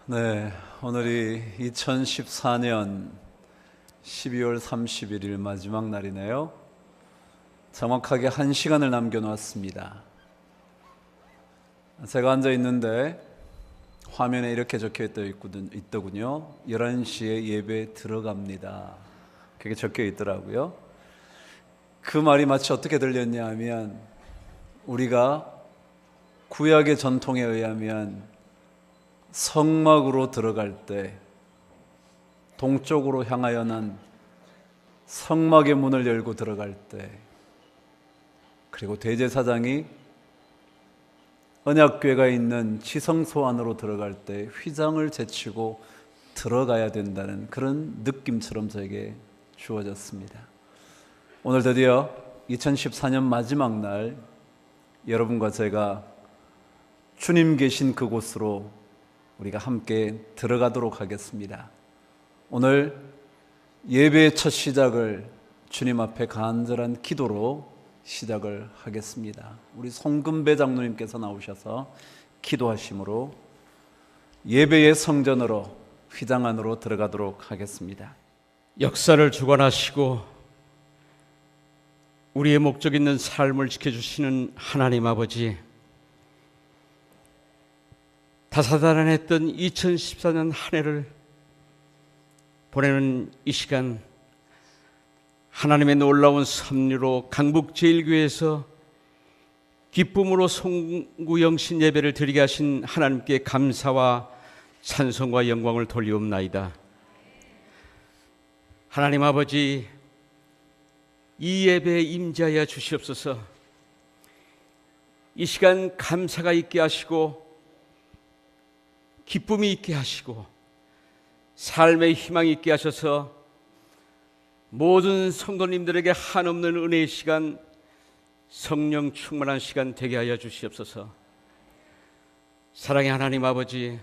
네, 오늘이 2014년 12월 31일 마지막 날이네요. 정확하게 1시간을 남겨놓았습니다. 제가 앉아 있는데 화면에 이렇게 적혀 있더군요. 11시에 예배 들어갑니다. 그게 적혀 있더라고요. 그 말이 마치 어떻게 들렸냐 하면, 우리가 구약의 전통에 의하면 성막으로 들어갈 때 동쪽으로 향하여는 성막의 문을 열고 들어갈 때, 그리고 대제사장이 언약궤가 있는 지성소 안으로 들어갈 때 휘장을 제치고 들어가야 된다는 그런 느낌처럼 저에게 주어졌습니다. 오늘 드디어 2014년 마지막 날, 여러분과 제가 주님 계신 그곳으로 우리가 함께 들어가도록 하겠습니다. 오늘 예배의 첫 시작을 주님 앞에 간절한 기도로 시작을 하겠습니다. 우리 송금배 장로님께서 나오셔서 기도하심으로 예배의 성전으로, 휘장 안으로 들어가도록 하겠습니다. 역사를 주관하시고 우리의 목적 있는 삶을 지켜주시는 하나님 아버지, 다사다난했던 2014년 한 해를 보내는 이 시간, 하나님의 놀라운 섭리로 강북제일교회에서 기쁨으로 송구영신 예배를 드리게 하신 하나님께 감사와 찬송과 영광을 돌리옵나이다. 하나님 아버지, 이 예배에 임재하여 주시옵소서. 이 시간 감사가 있게 하시고 기쁨이 있게 하시고 삶의 희망이 있게 하셔서 모든 성도님들에게 한없는 은혜의 시간, 성령 충만한 시간 되게 하여 주시옵소서. 사랑의 하나님 아버지,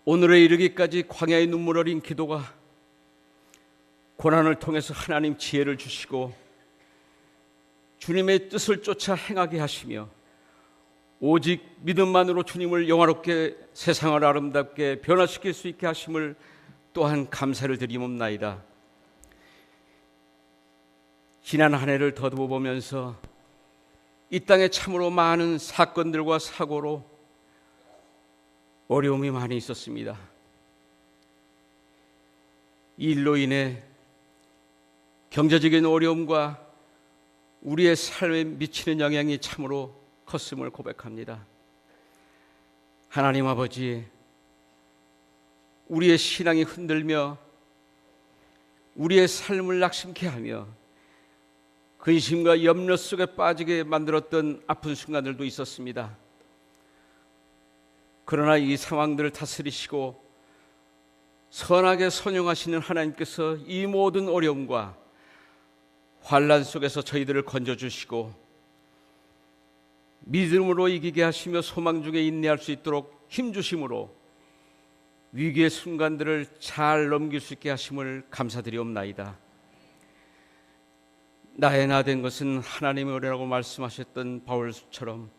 오늘에 이르기까지 광야의 눈물 어린 기도가 고난을 통해서 하나님 지혜를 주시고 주님의 뜻을 쫓아 행하게 하시며 오직 믿음만으로 주님을 영화롭게, 세상을 아름답게 변화시킬 수 있게 하심을 또한 감사를 드리옵나이다. 지난 한 해를 더듬어 보면서 이 땅에 참으로 많은 사건들과 사고로 어려움이 많이 있었습니다. 이 일로 인해 경제적인 어려움과 우리의 삶에 미치는 영향이 참으로 컸음을 고백합니다. 하나님 아버지, 우리의 신앙이 흔들며 우리의 삶을 낙심케 하며 근심과 염려 속에 빠지게 만들었던 아픈 순간들도 있었습니다. 그러나 이 상황들을 다스리시고 선하게 선용하시는 하나님께서 이 모든 어려움과 환난 속에서 저희들을 건져주시고 믿음으로 이기게 하시며 소망 중에 인내할 수 있도록 힘주심으로 위기의 순간들을 잘 넘길 수 있게 하심을 감사드리옵나이다. 나의 나 된 것은 하나님의 은혜라고 말씀하셨던 바울처럼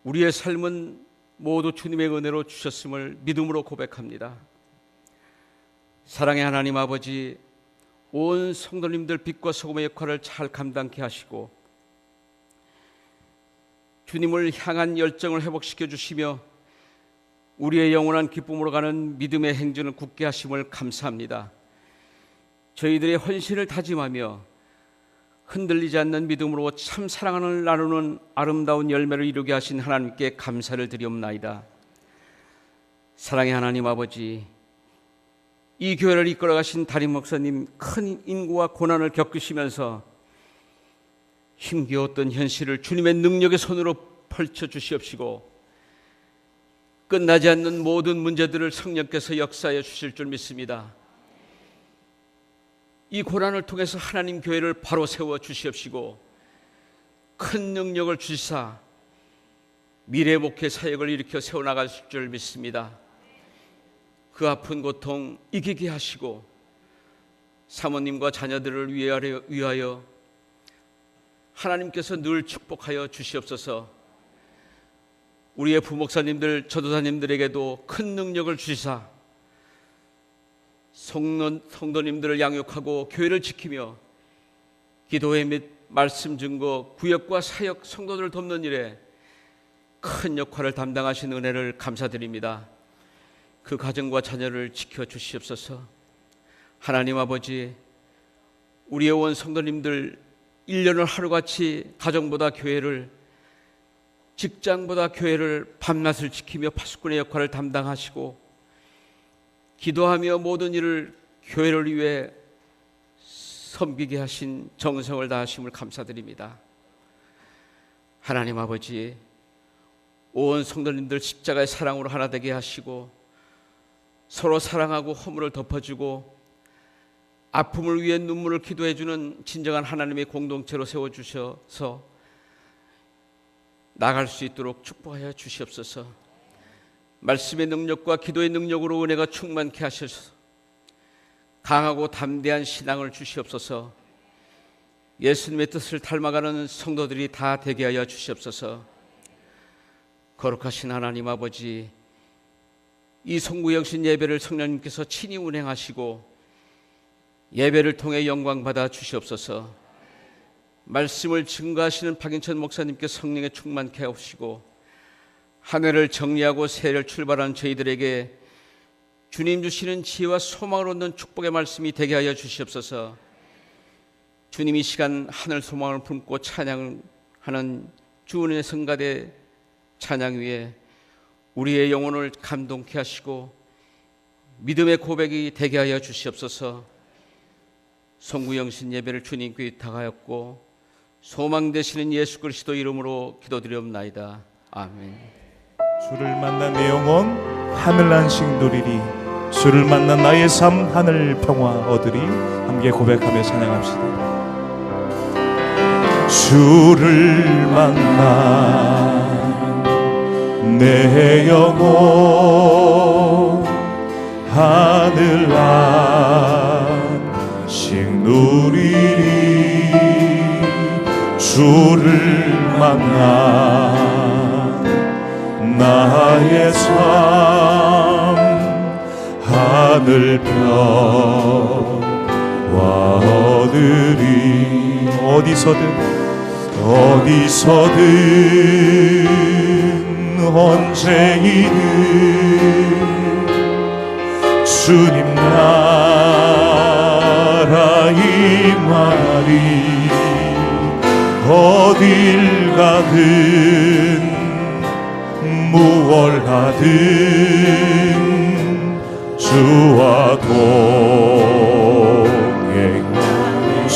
우리의 삶은 모두 주님의 은혜로 주셨음을 믿음으로 고백합니다. 사랑의 하나님 아버지, 온 성도님들 빛과 소금의 역할을 잘 감당케 하시고 주님을 향한 열정을 회복시켜 주시며 우리의 영원한 기쁨으로 가는 믿음의 행진을 굳게 하심을 감사합니다. 저희들의 헌신을 다짐하며 흔들리지 않는 믿음으로 참 사랑을 나누는 아름다운 열매를 이루게 하신 하나님께 감사를 드리옵나이다. 사랑의 하나님 아버지, 이 교회를 이끌어 가신 담임 목사님, 큰 인고와 고난을 겪으시면서 힘겨웠던 현실을 주님의 능력의 손으로 펼쳐 주시옵시고 끝나지 않는 모든 문제들을 성령께서 역사해 주실 줄 믿습니다. 이 고난을 통해서 하나님 교회를 바로 세워 주시옵시고 큰 능력을 주시사 미래 목회 사역을 일으켜 세워나가실 줄 믿습니다. 그 아픈 고통 이기게 하시고 사모님과 자녀들을 위하여 하나님께서 늘 축복하여 주시옵소서. 우리의 부목사님들, 전도사님들에게도 큰 능력을 주시사 성도님들을 양육하고 교회를 지키며 기도회 및 말씀 증거, 구역과 사역, 성도들을 돕는 일에 큰 역할을 담당하신 은혜를 감사드립니다. 그 가정과 자녀를 지켜주시옵소서. 하나님 아버지, 우리의 온 성도님들 1년을 하루같이 가정보다 교회를, 직장보다 교회를 밤낮을 지키며 파수꾼의 역할을 담당하시고 기도하며 모든 일을 교회를 위해 섬기게 하신 정성을 다하심을 감사드립니다. 하나님 아버지, 온 성도님들 십자가의 사랑으로 하나 되게 하시고 서로 사랑하고 허물을 덮어주고 아픔을 위해 눈물을 기도해주는 진정한 하나님의 공동체로 세워주셔서 나갈 수 있도록 축복하여 주시옵소서. 말씀의 능력과 기도의 능력으로 은혜가 충만케 하셔서 강하고 담대한 신앙을 주시옵소서. 예수님의 뜻을 닮아가는 성도들이 다 되게 하여 주시옵소서. 거룩하신 하나님 아버지, 이 송구영신 예배를 성령님께서 친히 운행하시고 예배를 통해 영광 받아 주시옵소서. 말씀을 증거하시는 박인천 목사님께 성령의 충만케 하시고 한 해를 정리하고 새해를 출발한 저희들에게 주님 주시는 지혜와 소망을 얻는 축복의 말씀이 되게 하여 주시옵소서. 주님 이 시간 하늘 소망을 품고 찬양하는 주은의 성가대 찬양 위에 우리의 영혼을 감동케 하시고 믿음의 고백이 되게 하여 주시옵소서. 송구영신 예배를 주님께 위탁하였고 소망 되시는 예수 그리스도 이름으로 기도드리옵나이다. 아멘. 주를 만난 내 영혼 하늘 안식 누리리. 주를 만난 나의 삶 하늘 평화 얻으리. 함께 고백하며 찬양합시다. 주를 만난 내 영혼 하늘 안식 누리리. 주를 만나 나의 삶 하늘 평화 얻으리. 어디서든 언제이든 주님 나라 임하리. 어딜 가든 무얼 하든 주와 동행.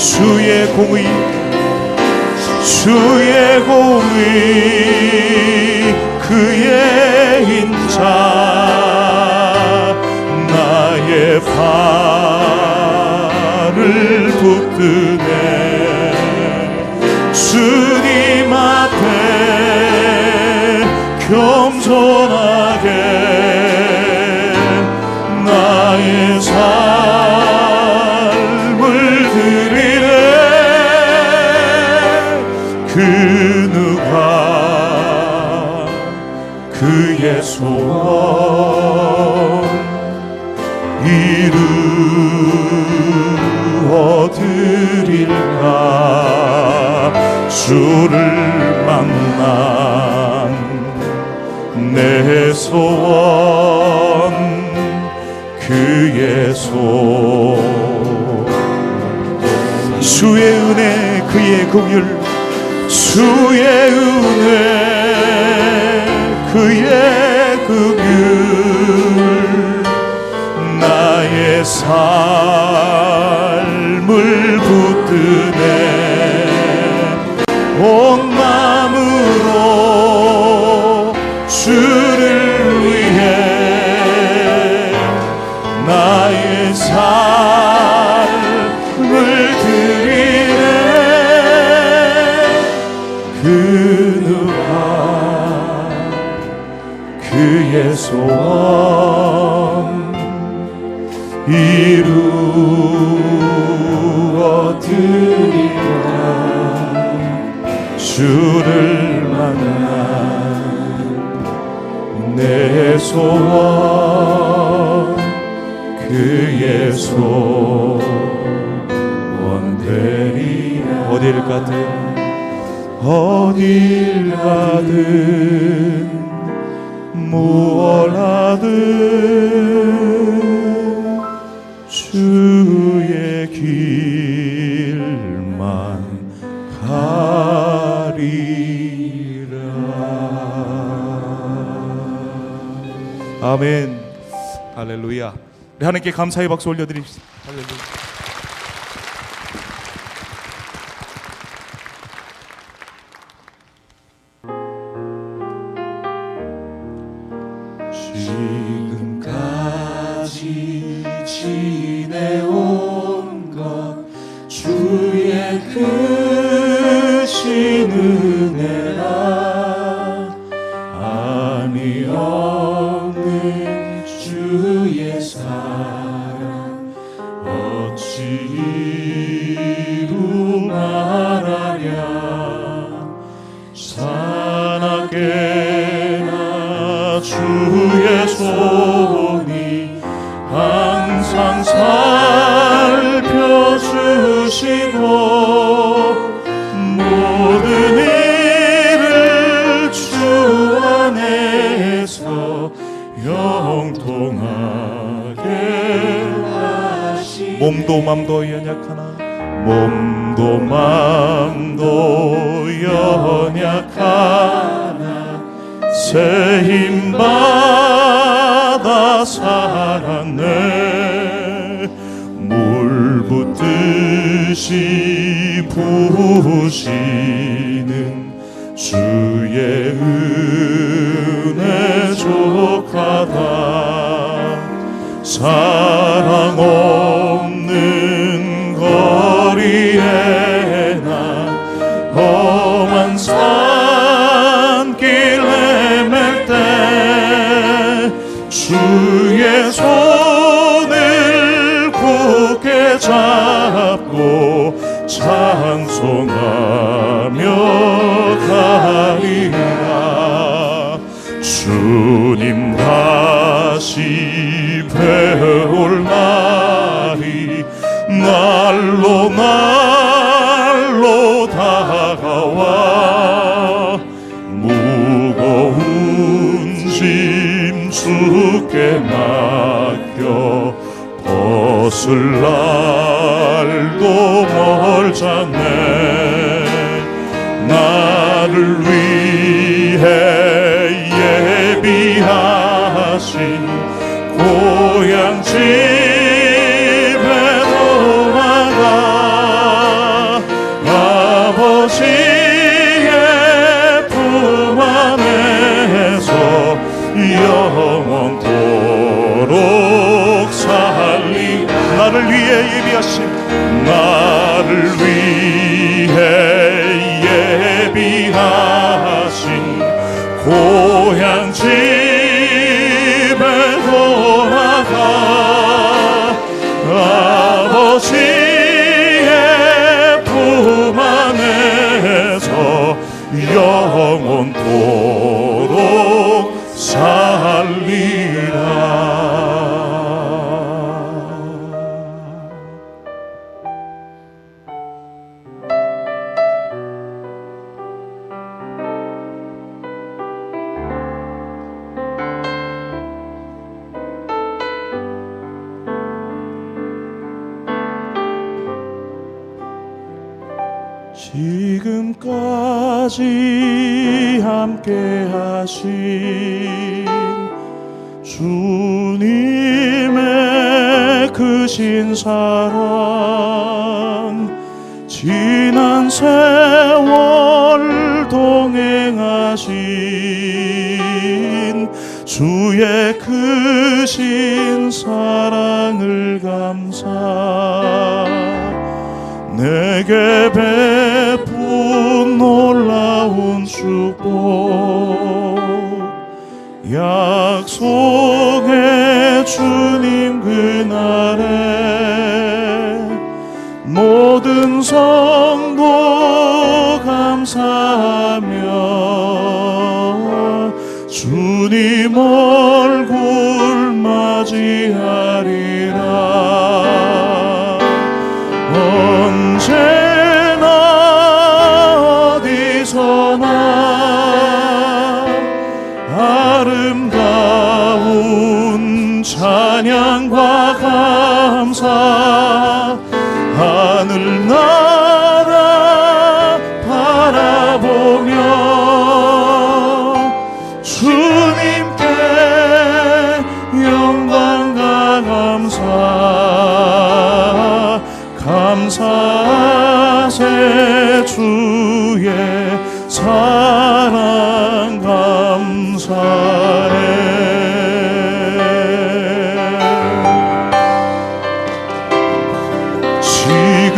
주의 공의 그의 인자 나의 발을 붙드네. 주님 앞에 겸손하게 나의 삶을 드리네. 그 누가 그의 소원 이루어드릴까. 주를 만난 내 소원 그의 소원. 주의 은혜 그의 긍휼 주의 은혜 그의 긍휼 나의 삶을 붙드네. 온 마음으로 주를 위해 나의 삶을 드리네. 그 누가 그의 소원 이루어드리라. 주를 만난 내 소원 그의 소원 되리라. 어딜 가든 어딜 가든 무얼 하든 주의 길만 가리라. 아멘. 할렐루야. 우리 하나님께 감사의 박수 올려드립시다. 할렐루야. 지금까지 지내온 것 주의 크신 은혜라. 아니 없는 주의 사랑 어찌 이루 말하랴. 사나게나 주의 손이 항상 살펴주시고 모든 일을 주 안에서 형통하게 하시. 몸도 맘도 연약하나 몸도 맘도 연약하나 새 힘받아 살았네. 물 붓듯이 부으시는 주의 은혜 족하다. 사랑 없는 거리에 나 험한 산길 헤맬 때 주의 손을 굳게 잡고 찬송하며 가리라. 주님 다시 배울 날이 날로 날로 다가와 무거운 짐 주께 맡겨 벗을 날도 멀잖네. 나를 위해 예비하신 고향 집에 돌아가 아버지의 품 안에서 영원토록 살리. 나를 위해 예비하신 나를 위해 예비하신 고향 집에 돌아가 아버지의 품 안에서 영원토록 살리라. 지금까지 함께 하신 주님의 크신 사랑 지난 세월 동행하신 주의 크신 사랑을 감사 내게 베푼 놀라운 축복 약속의 주님 그날에 모든 성도 감사하며 주님 얼굴 맞이하리라. 언제나 어디서나 아름다운 찬양과 감사 하늘나라 바라보며 주님께 영광과 감사하세. 주의 사랑 감사해.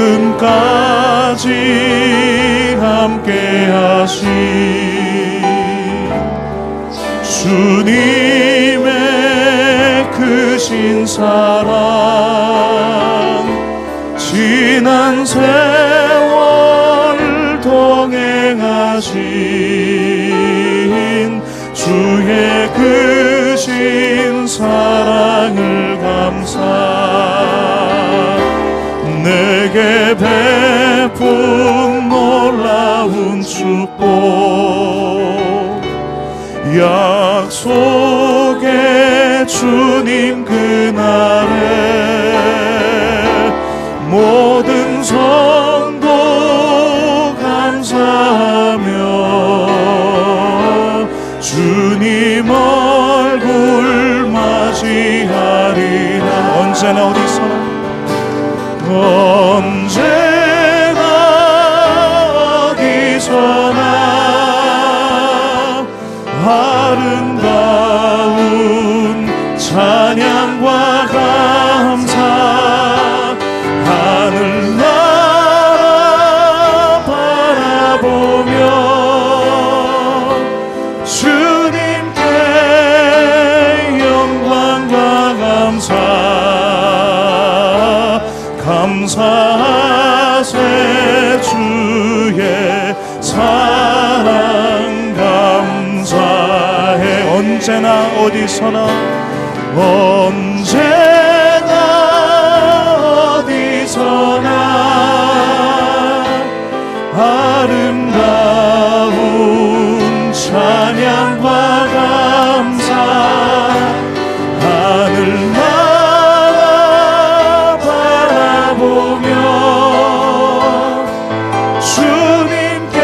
지금까지 함께 하신 주님의 크신 사랑 지난 세월 동행하신 주의 크신 사랑을 감사 내게 베푼 놀라운 축복 약속의 주님 그날에 모든 성도 감사하며 주님 얼굴 맞이하리라. 언제나 어디서나 어디서나 아름다운 찬양과 감사 하늘나라 바라보며 주님께 영광과 감사하세. 주의 사랑 감사해. 언제나 어디서나 아름다운 찬양과 감사 하늘나라 바라보며 주님께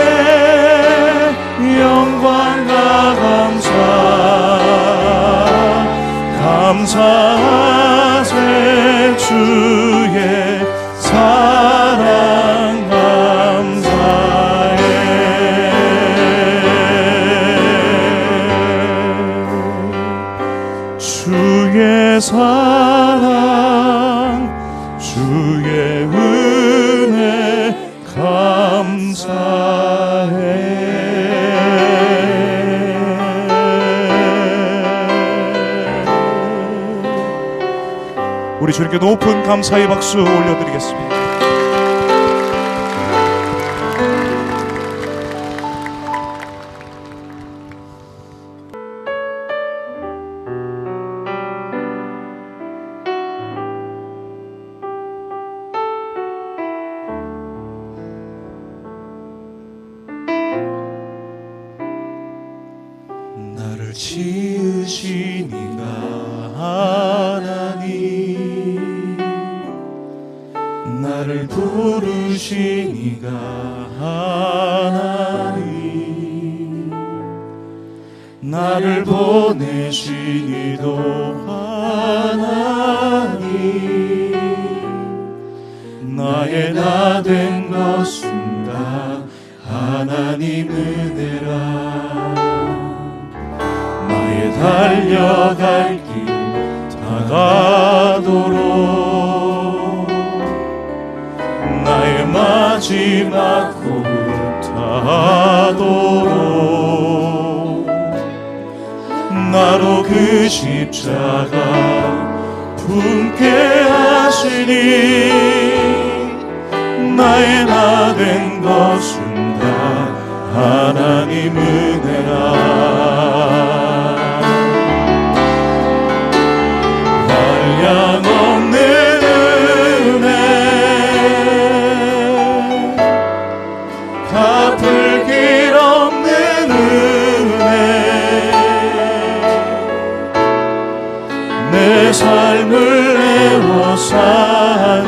영광과 감사하세. 주의 사랑 감사해. 주의 사랑 주의 은혜 감사해. 우리 주님께 높은 감사의 박수 올려드리겠습니다. 나를 지으신 이가 하나님 나를 부르신 이가 하나님 나를 보내신 이도 하나님 나의 나 된 것은 다 하나님 은혜라. 나의 달려갈 길 다가도록 나의 마지막 호흡 다하도록 나로 그 십자가 품게 하시니 나의 나 된 것은 다 하나님 은혜라. 내 삶을 내어 사는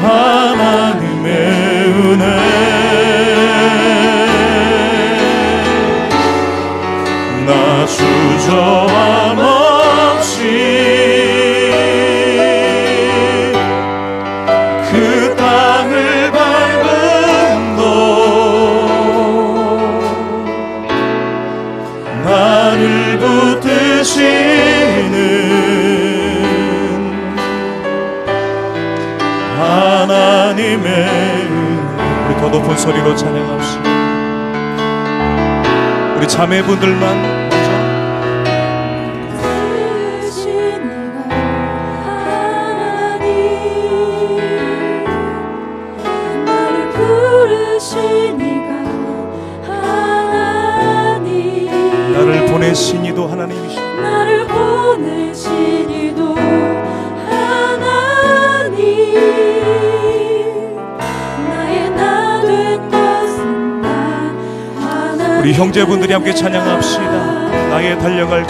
하나님의 은혜 나 주저함 없이 그 땅을 밟음도 나를 붙드시는 하나님의 은혜. 우리 더 높은 소리로 찬양합시다. 우리 자매분들만 나를 보내신 이도 하나님이시오. 나를 보내신 이도 하나님 나의 나 된 것은 나 하나님 우리 형제분들이 함께 찬양합시다. 나의 달려갈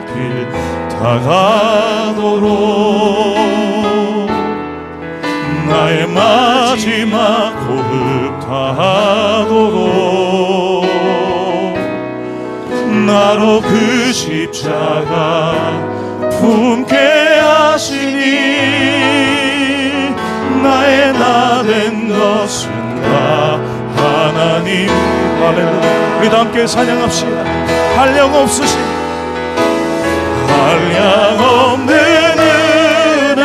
길 다가도록 나의 마지막 호흡 다하도록 나로 그 십자가 품게 하시니 나의 나 된 것은 다 하나님. 할렐루야. 우리 다 함께 찬양합시다. 한량 없으신 한량 없는 은혜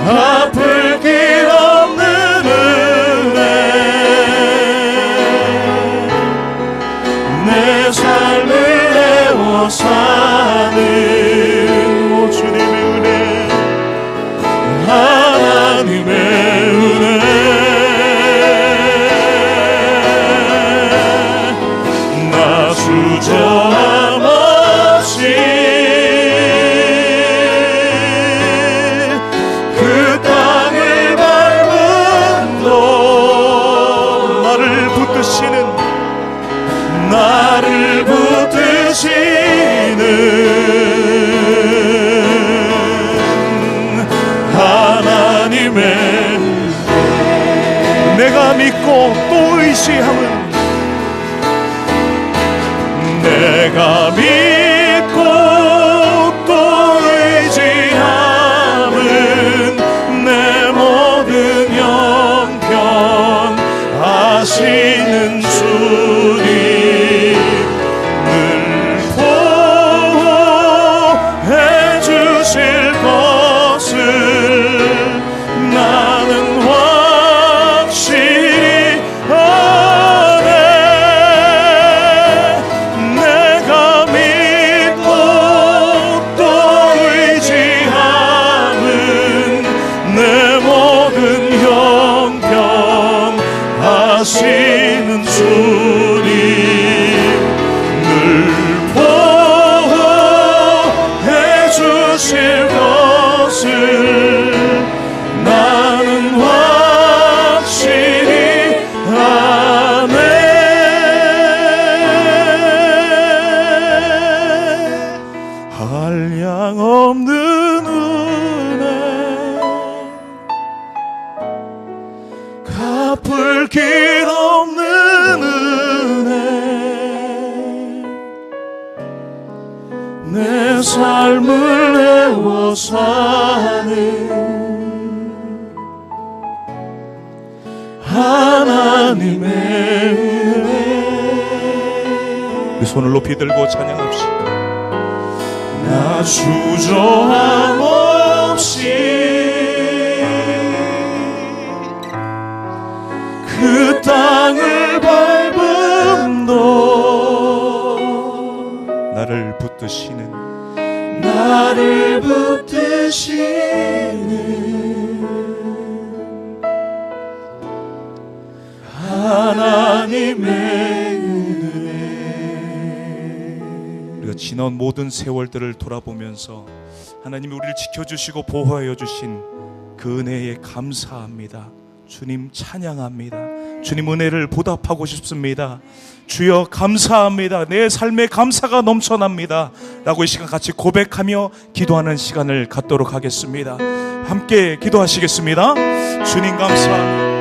갚을 길 없는 은혜 내 삶을 내어 사는 오 주님의 은혜 하나님의 은혜 나 주저함 없이 그 땅을 밟음도 나를 붙드시는 하나님의 내가 믿고 또 의지함은 내가 믿고 또 의지함은 내 모든 형편 아시는 주님 늘 보호해 주실 것을 나는 확실히 아네. 내가 믿고 또 의지함은 내 모든 형편 아시는 주님 늘 보호해 주실 것을 나는 확실히 아네. 한량 없는 은혜 갚을 길 없는 은혜 내 삶을 내어 사는 하나님의 은혜. 우리 손을 높이 들고 찬양합시다. 나 주저함 없이 그 땅을 밟음도 나를 붙드시는 하나님의 은혜. 우리가 지난 모든 세월들을 돌아보면서 하나님이 우리를 지켜주시고 보호하여 주신 그 은혜에 감사합니다. 주님 찬양합니다. 주님 은혜를 보답하고 싶습니다. 주여 감사합니다. 내 삶에 감사가 넘쳐납니다 라고 이 시간 같이 고백하며 기도하는 시간을 갖도록 하겠습니다. 함께 기도하시겠습니다. 주님 감사합니다.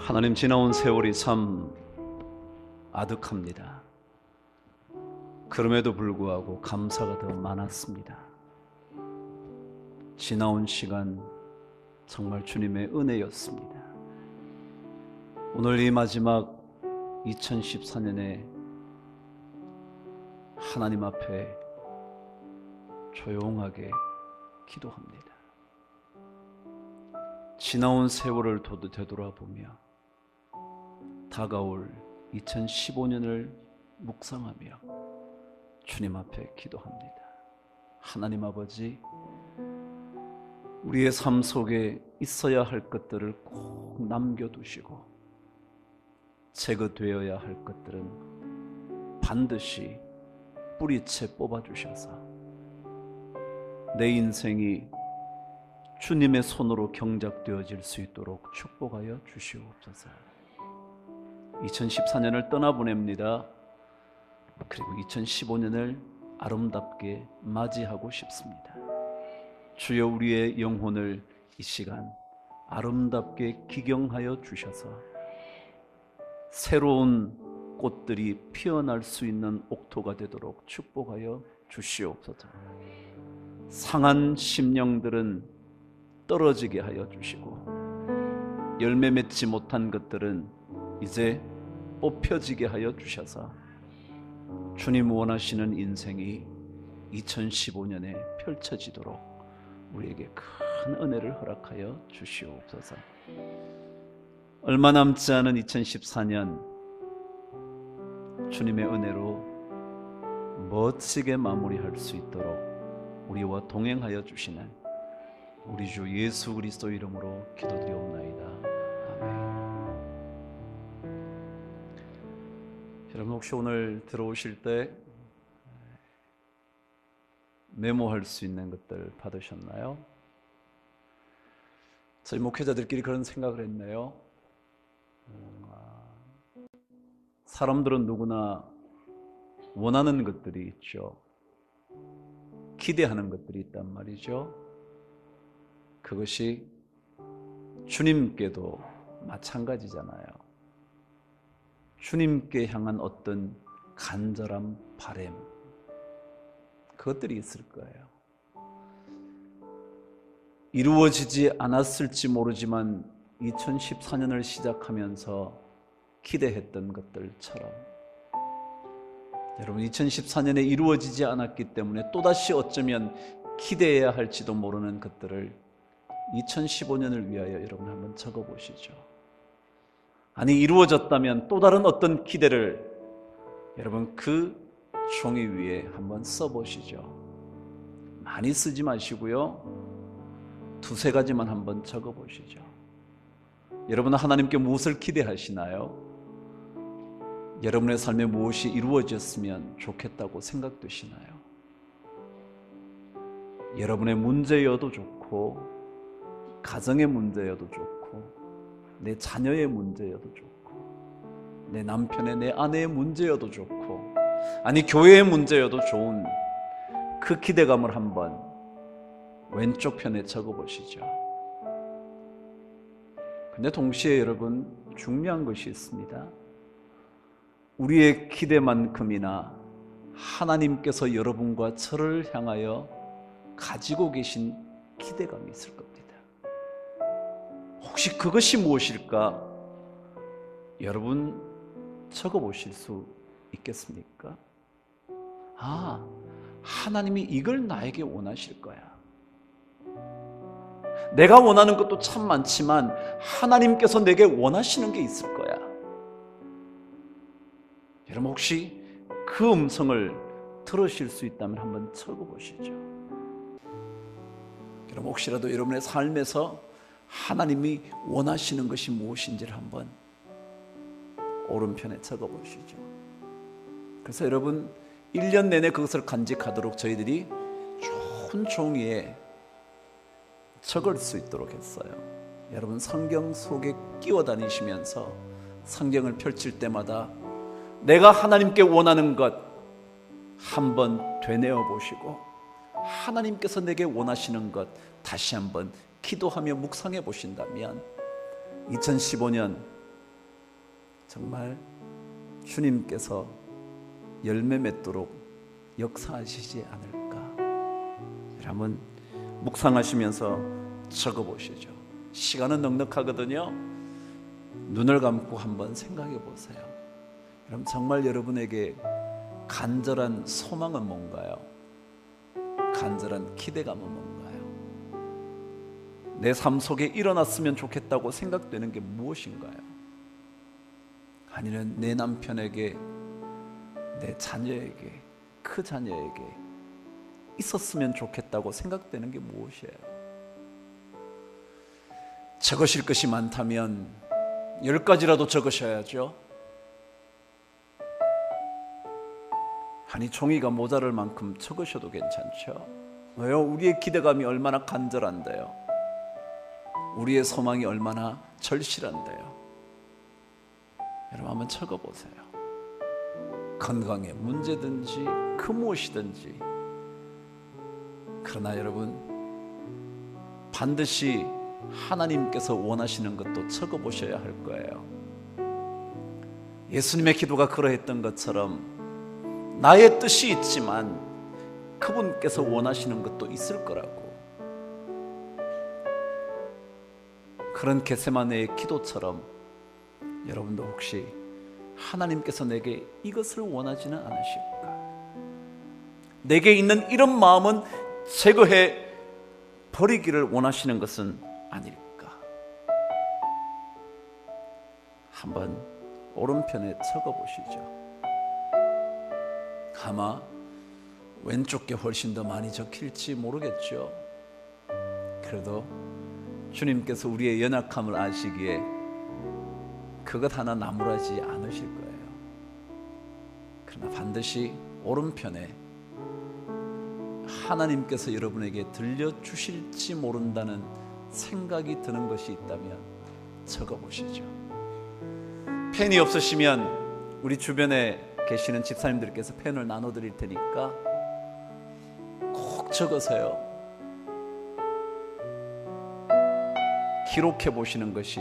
하나님, 지나온 세월이 참 아득합니다. 그럼에도 불구하고 감사가 더 많았습니다. 지나온 시간 정말 주님의 은혜였습니다. 오늘 이 마지막 2014년에 하나님 앞에 조용하게 기도합니다. 지나온 세월을 되돌아보며 다가올 2015년을 묵상하며 주님 앞에 기도합니다. 하나님 아버지, 우리의 삶 속에 있어야 할 것들을 꼭 남겨두시고 제거되어야 할 것들은 반드시 뿌리채 뽑아주셔서 내 인생이 주님의 손으로 경작되어질 수 있도록 축복하여 주시옵소서. 2014년을 떠나보냅니다. 그리고 2015년을 아름답게 맞이하고 싶습니다. 주여, 우리의 영혼을 이 시간 아름답게 기경하여 주셔서 새로운 꽃들이 피어날 수 있는 옥토가 되도록 축복하여 주시옵소서. 상한 심령들은 떨어지게 하여 주시고 열매 맺지 못한 것들은 이제 뽑혀지게 하여 주셔서 주님 원하시는 인생이 2015년에 펼쳐지도록 우리에게 큰 은혜를 허락하여 주시옵소서. 얼마 남지 않은 2014년 주님의 은혜로 멋지게 마무리할 수 있도록 우리와 동행하여 주시는 우리 주 예수 그리스도 이름으로 기도드리옵나이다. 아멘. 여러분, 혹시 오늘 들어오실 때 메모할 수 있는 것들 받으셨나요? 저희 목회자들끼리 그런 생각을 했네요. 사람들은 누구나 원하는 것들이 있죠. 기대하는 것들이 있단 말이죠. 그것이 주님께도 마찬가지잖아요. 주님께 향한 어떤 간절한 바람, 그것들이 있을 거예요. 이루어지지 않았을지 모르지만 2014년을 시작하면서 기대했던 것들처럼 여러분, 2014년에 이루어지지 않았기 때문에 또다시 어쩌면 기대해야 할지도 모르는 것들을 2015년을 위하여 여러분 한번 적어보시죠. 아니, 이루어졌다면 또 다른 어떤 기대를 여러분 그 종이 위에 한번 써보시죠. 많이 쓰지 마시고요, 두세 가지만 한번 적어보시죠. 여러분은 하나님께 무엇을 기대하시나요? 여러분의 삶에 무엇이 이루어졌으면 좋겠다고 생각되시나요? 여러분의 문제여도 좋고, 가정의 문제여도 좋고, 내 자녀의 문제여도 좋고, 내 남편의, 내 아내의 문제여도 좋고, 아니 교회의 문제여도 좋은 그 기대감을 한번 왼쪽 편에 적어보시죠. 근데 동시에 여러분, 중요한 것이 있습니다. 우리의 기대만큼이나 하나님께서 여러분과 저를 향하여 가지고 계신 기대감이 있을 겁니다. 혹시 그것이 무엇일까? 여러분 적어보실 수 있겠습니까? 하나님이 이걸 나에게 원하실 거야. 내가 원하는 것도 참 많지만 하나님께서 내게 원하시는 게 있을 거야. 여러분 혹시 그 음성을 들으실 수 있다면 한번 적어보시죠. 여러분 혹시라도 여러분의 삶에서 하나님이 원하시는 것이 무엇인지를 한번 오른편에 적어보시죠. 그래서 여러분 1년 내내 그것을 간직하도록 저희들이 좋은 종이에 적을 수 있도록 했어요. 여러분 성경 속에 끼워 다니시면서 성경을 펼칠 때마다 내가 하나님께 원하는 것 한번 되뇌어 보시고 하나님께서 내게 원하시는 것 다시 한번 기도하며 묵상해 보신다면 2015년 정말 주님께서 열매 맺도록 역사하시지 않을까. 여러분 묵상하시면서 적어보시죠. 시간은 넉넉하거든요. 눈을 감고 한번 생각해 보세요. 그럼 정말 여러분에게 간절한 소망은 뭔가요? 간절한 기대감은 뭔가요? 내 삶 속에 일어났으면 좋겠다고 생각되는 게 무엇인가요? 아니면 내 남편에게, 내 자녀에게, 그 자녀에게 있었으면 좋겠다고 생각되는 게 무엇이에요? 적으실 것이 많다면 10가지라도 적으셔야죠. 아니 종이가 모자랄 만큼 적으셔도 괜찮죠. 왜요? 우리의 기대감이 얼마나 간절한데요. 우리의 소망이 얼마나 절실한데요. 여러분 한번 적어보세요. 건강에 문제든지 그 무엇이든지. 그러나 여러분 반드시 하나님께서 원하시는 것도 적어보셔야 할 거예요. 예수님의 기도가 그러했던 것처럼 나의 뜻이 있지만 그분께서 원하시는 것도 있을 거라고. 그런 겟세마네의 기도처럼 여러분도 혹시 하나님께서 내게 이것을 원하지는 않으실까? 내게 있는 이런 마음은 제거해 버리기를 원하시는 것은 아닐까? 한번 오른편에 적어보시죠. 아마 왼쪽 게 훨씬 더 많이 적힐지 모르겠죠. 그래도 주님께서 우리의 연약함을 아시기에 그것 하나 나무라지 않으실 거예요. 그러나 반드시 오른편에 하나님께서 여러분에게 들려주실지 모른다는 생각이 드는 것이 있다면 적어보시죠. 펜이 없으시면 우리 주변에 계시는 집사님들께서 펜을 나눠드릴 테니까 꼭 적으세요. 기록해 보시는 것이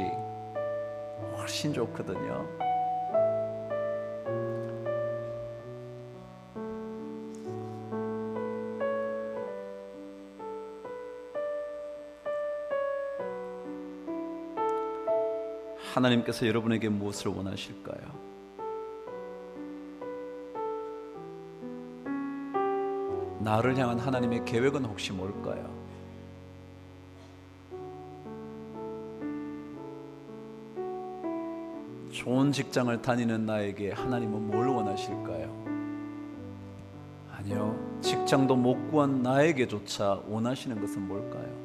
훨씬 좋거든요. 하나님께서 여러분에게 무엇을 원하실까요? 나를 향한 하나님의 계획은 혹시 뭘까요? 좋은 직장을 다니는 나에게 하나님은 뭘 원하실까요? 아니요, 직장도 못 구한 나에게조차 원하시는 것은 뭘까요?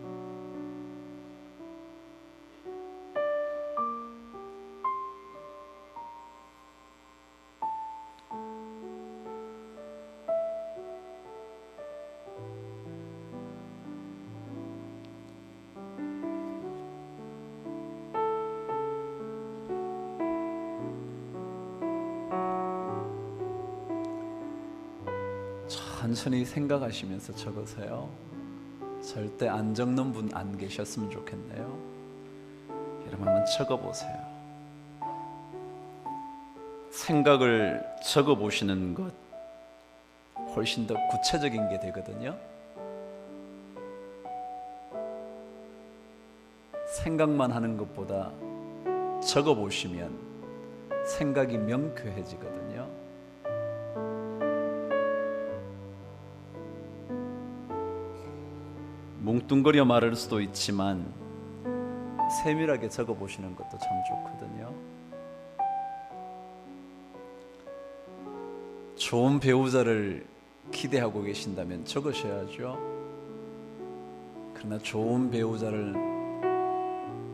천천히 생각하시면서 적으세요. 절대 안 적는 분 안 계셨으면 좋겠네요. 여러분 한번 적어보세요. 생각을 적어보시는 것 훨씬 더 구체적인 게 되거든요. 생각만 하는 것보다 적어보시면 생각이 명쾌해지거든요. 뭉뚱그려 말할 수도 있지만 세밀하게 적어보시는 것도 참 좋거든요. 좋은 배우자를 기대하고 계신다면 적으셔야죠. 그러나 좋은 배우자를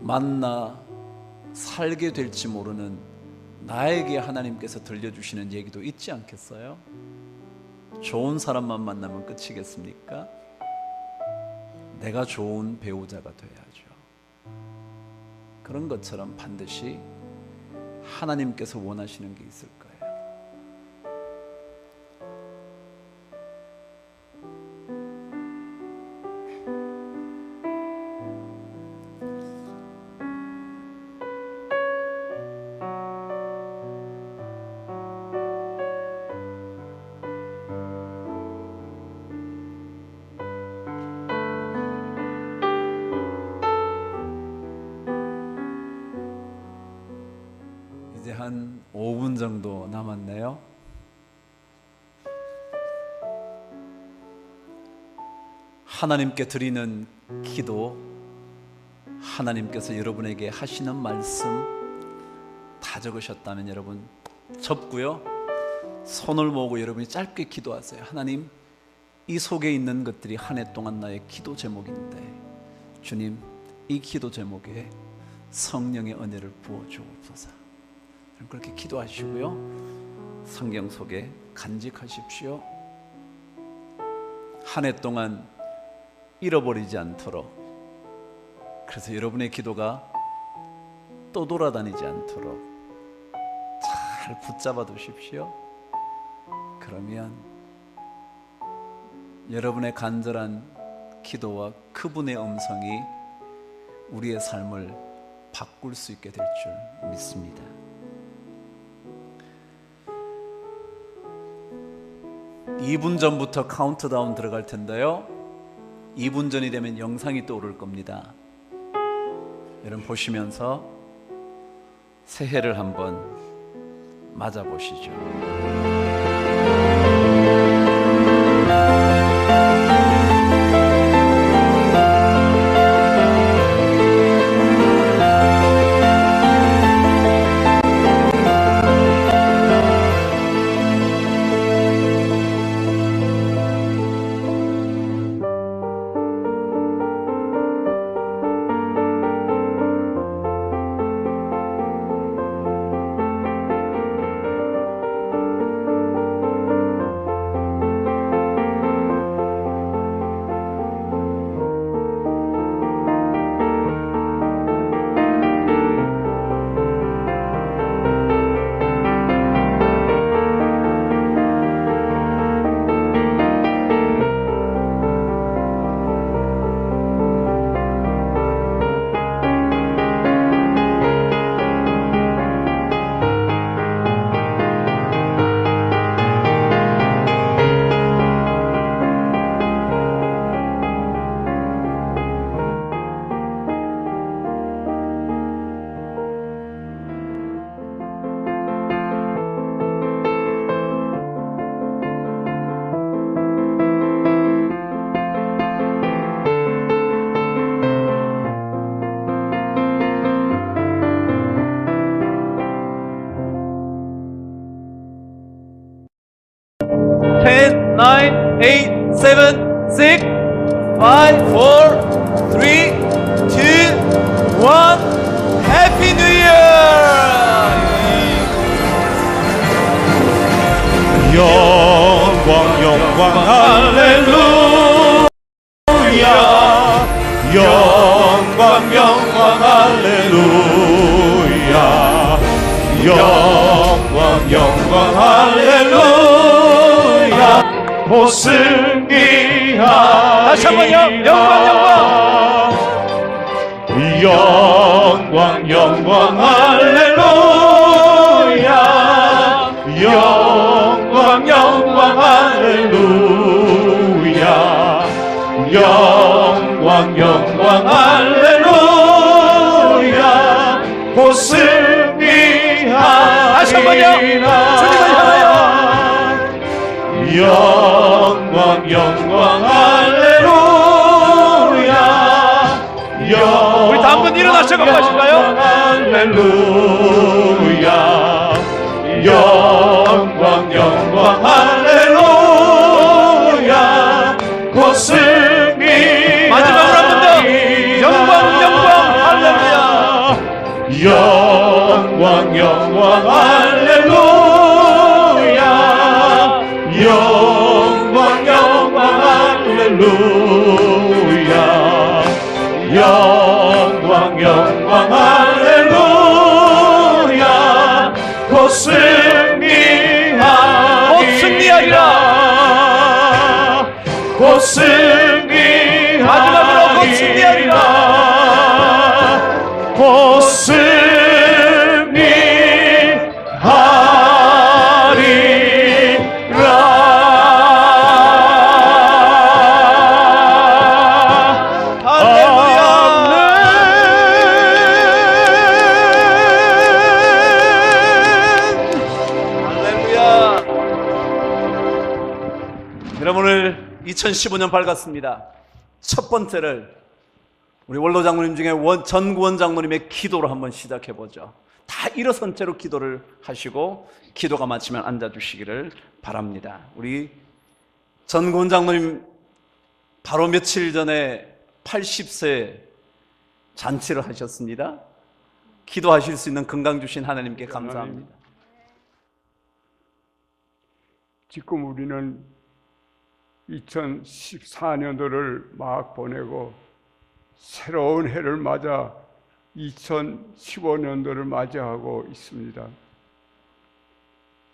만나 살게 될지 모르는 나에게 하나님께서 들려주시는 얘기도 있지 않겠어요? 좋은 사람만 만나면 끝이겠습니까? 내가 좋은 배우자가 돼야죠. 그런 것처럼 반드시 하나님께서 원하시는 게 있을 거예요. 이제 한 5분 정도 남았네요. 하나님께 드리는 기도, 하나님께서 여러분에게 하시는 말씀 다 적으셨다면 여러분 접고요, 손을 모으고 여러분이 짧게 기도하세요. 하나님, 이 속에 있는 것들이 한 해 동안 나의 기도 제목인데 주님, 이 기도 제목에 성령의 은혜를 부어주옵소서. 그렇게 기도하시고요, 성경 속에 간직하십시오. 한 해 동안 잃어버리지 않도록, 그래서 여러분의 기도가 또 돌아다니지 않도록 잘 붙잡아 두십시오. 그러면 여러분의 간절한 기도와 그분의 음성이 우리의 삶을 바꿀 수 있게 될 줄 믿습니다. 2분 전부터 카운트다운 들어갈 텐데요, 2분 전이 되면 영상이 떠오를 겁니다. 여러분 보시면서 새해를 한번 맞아보시죠. nine, eight, seven, six, five, four, three, two, one. Happy New Year! 영광 영광 할렐루야, 영광 영광 할렐루야, 영광 영광 할렐루야. 보승이하리라. 다시 한번요. 영광 영광 영광 할렐루야, 영광 영광 할렐루야, 영광 영광 할렐루야. 보승이하리라. 다시 한번요. 주님을 향하여. 영광 영광 할렐루야, 작업하실까요? 할렐루야 영광 영광 할렐루야 곧 승리 마지막으로 한 번 더 영광 영광 할렐루야 영광 영광 할렐루야 영광 영광 할렐루야 영광 영광 할렐루야 곧 승리하리라 곧 승리하리라 마지막으로 곧 승리하리라 곧 할렐루야. 여러분 오늘 2015년 밝았습니다. 첫 번째를 우리 원로 장로님 중에 전구원 장로님의 기도로 한번 시작해 보죠. 다 일어선 채로 기도를 하시고 기도가 마치면 앉아주시기를 바랍니다. 우리 전구원 장로님 바로 며칠 전에 80세 잔치를 하셨습니다. 기도하실 수 있는 건강 주신 하나님께 감사합니다. 지금 우리는 2014년도를 막 보내고 새로운 해를 맞아 2015년도를 맞이하고 있습니다.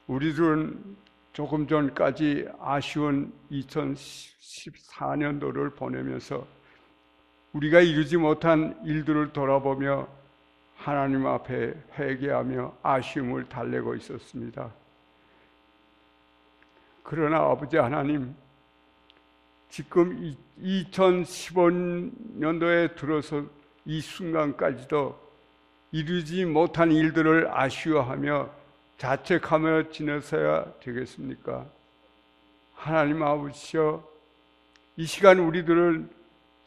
우리들은 조금 전까지 아쉬운 2014년도를 보내면서 우리가 이루지 못한 일들을 돌아보며 하나님 앞에 회개하며 아쉬움을 달래고 있었습니다. 그러나 아버지 하나님, 지금 2015년도에 들어서 이 순간까지도 이루지 못한 일들을 아쉬워하며 자책하며 지내서야 되겠습니까? 하나님 아버지여, 이 시간 우리들을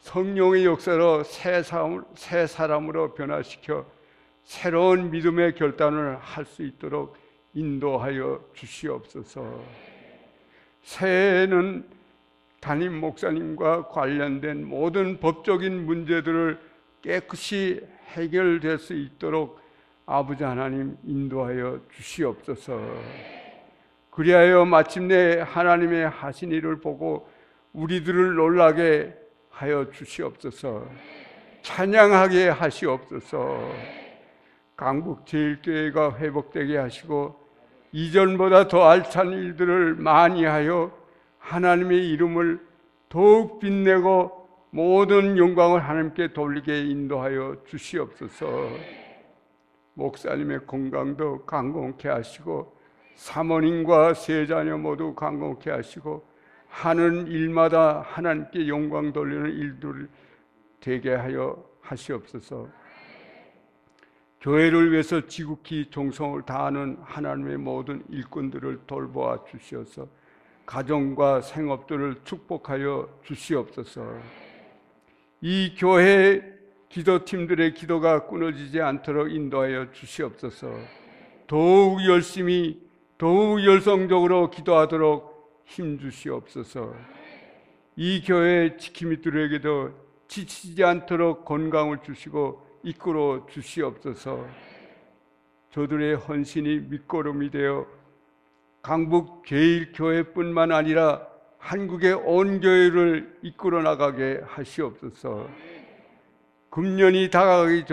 성령의 역사로 새 사람으로 변화시켜 새로운 믿음의 결단을 할 수 있도록 인도하여 주시옵소서. 새해에는 담임 목사님과 관련된 모든 법적인 문제들을 깨끗이 해결될 수 있도록 아버지 하나님 인도하여 주시옵소서. 그리하여 마침내 하나님의 하신 일을 보고 우리들을 놀라게 하여 주시옵소서. 찬양하게 하시옵소서. 강북제일교회가 회복되게 하시고 이전보다 더 알찬 일들을 많이 하여 하나님의 이름을 더욱 빛내고 모든 영광을 하나님께 돌리게 인도하여 주시옵소서. 목사님의 건강도 강건케 하시고 사모님과 세 자녀 모두 강건케 하시고 하는 일마다 하나님께 영광 돌리는 일들을 되게 하여 하시옵소서. 교회를 위해서 지극히 정성을 다하는 하나님의 모든 일꾼들을 돌보아 주시어서 가정과 생업들을 축복하여 주시옵소서. 이 교회 기도팀들의 기도가 끊어지지 않도록 인도하여 주시옵소서. 더욱 열심히 더욱 열성적으로 기도하도록 힘주시옵소서. 이 교회 지킴이들에게도 지치지 않도록 건강을 주시고 이끌어 주시옵소서. 저들의 헌신이 밑거름이 되어 강북 제일교회뿐만 아니라 한국의 온 교회를 이끌어 나가게 하시옵소서. 금년이 다가가기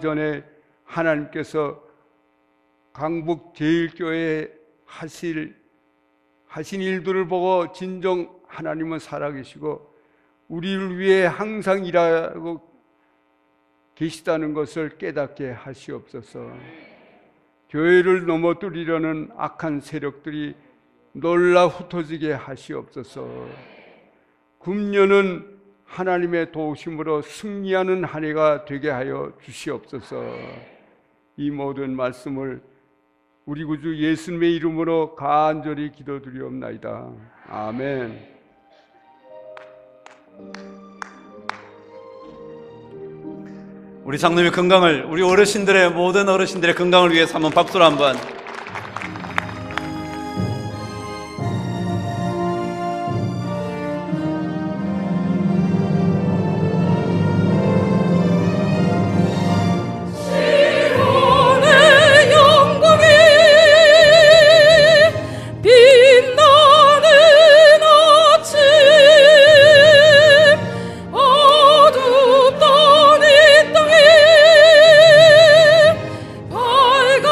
전에 하나님께서 강북 제일교회에 하신 일들을 보고 진정 하나님은 살아계시고 우리를 위해 항상 일하고 계시다는 것을 깨닫게 하시옵소서. 교회를 넘어뜨리려는 악한 세력들이 놀라 흩어지게 하시옵소서. 금년은 하나님의 도우심으로 승리하는 한 해가 되게 하여 주시옵소서. 이 모든 말씀을 우리 구주 예수님의 이름으로 간절히 기도드리옵나이다. 아멘. 우리 장로님의 건강을, 우리 어르신들의, 모든 어르신들의 건강을 위해서 한번 박수로 한번. 시온의 영광이 빛나는 아침, 어둡던 이 땅에 밝아오는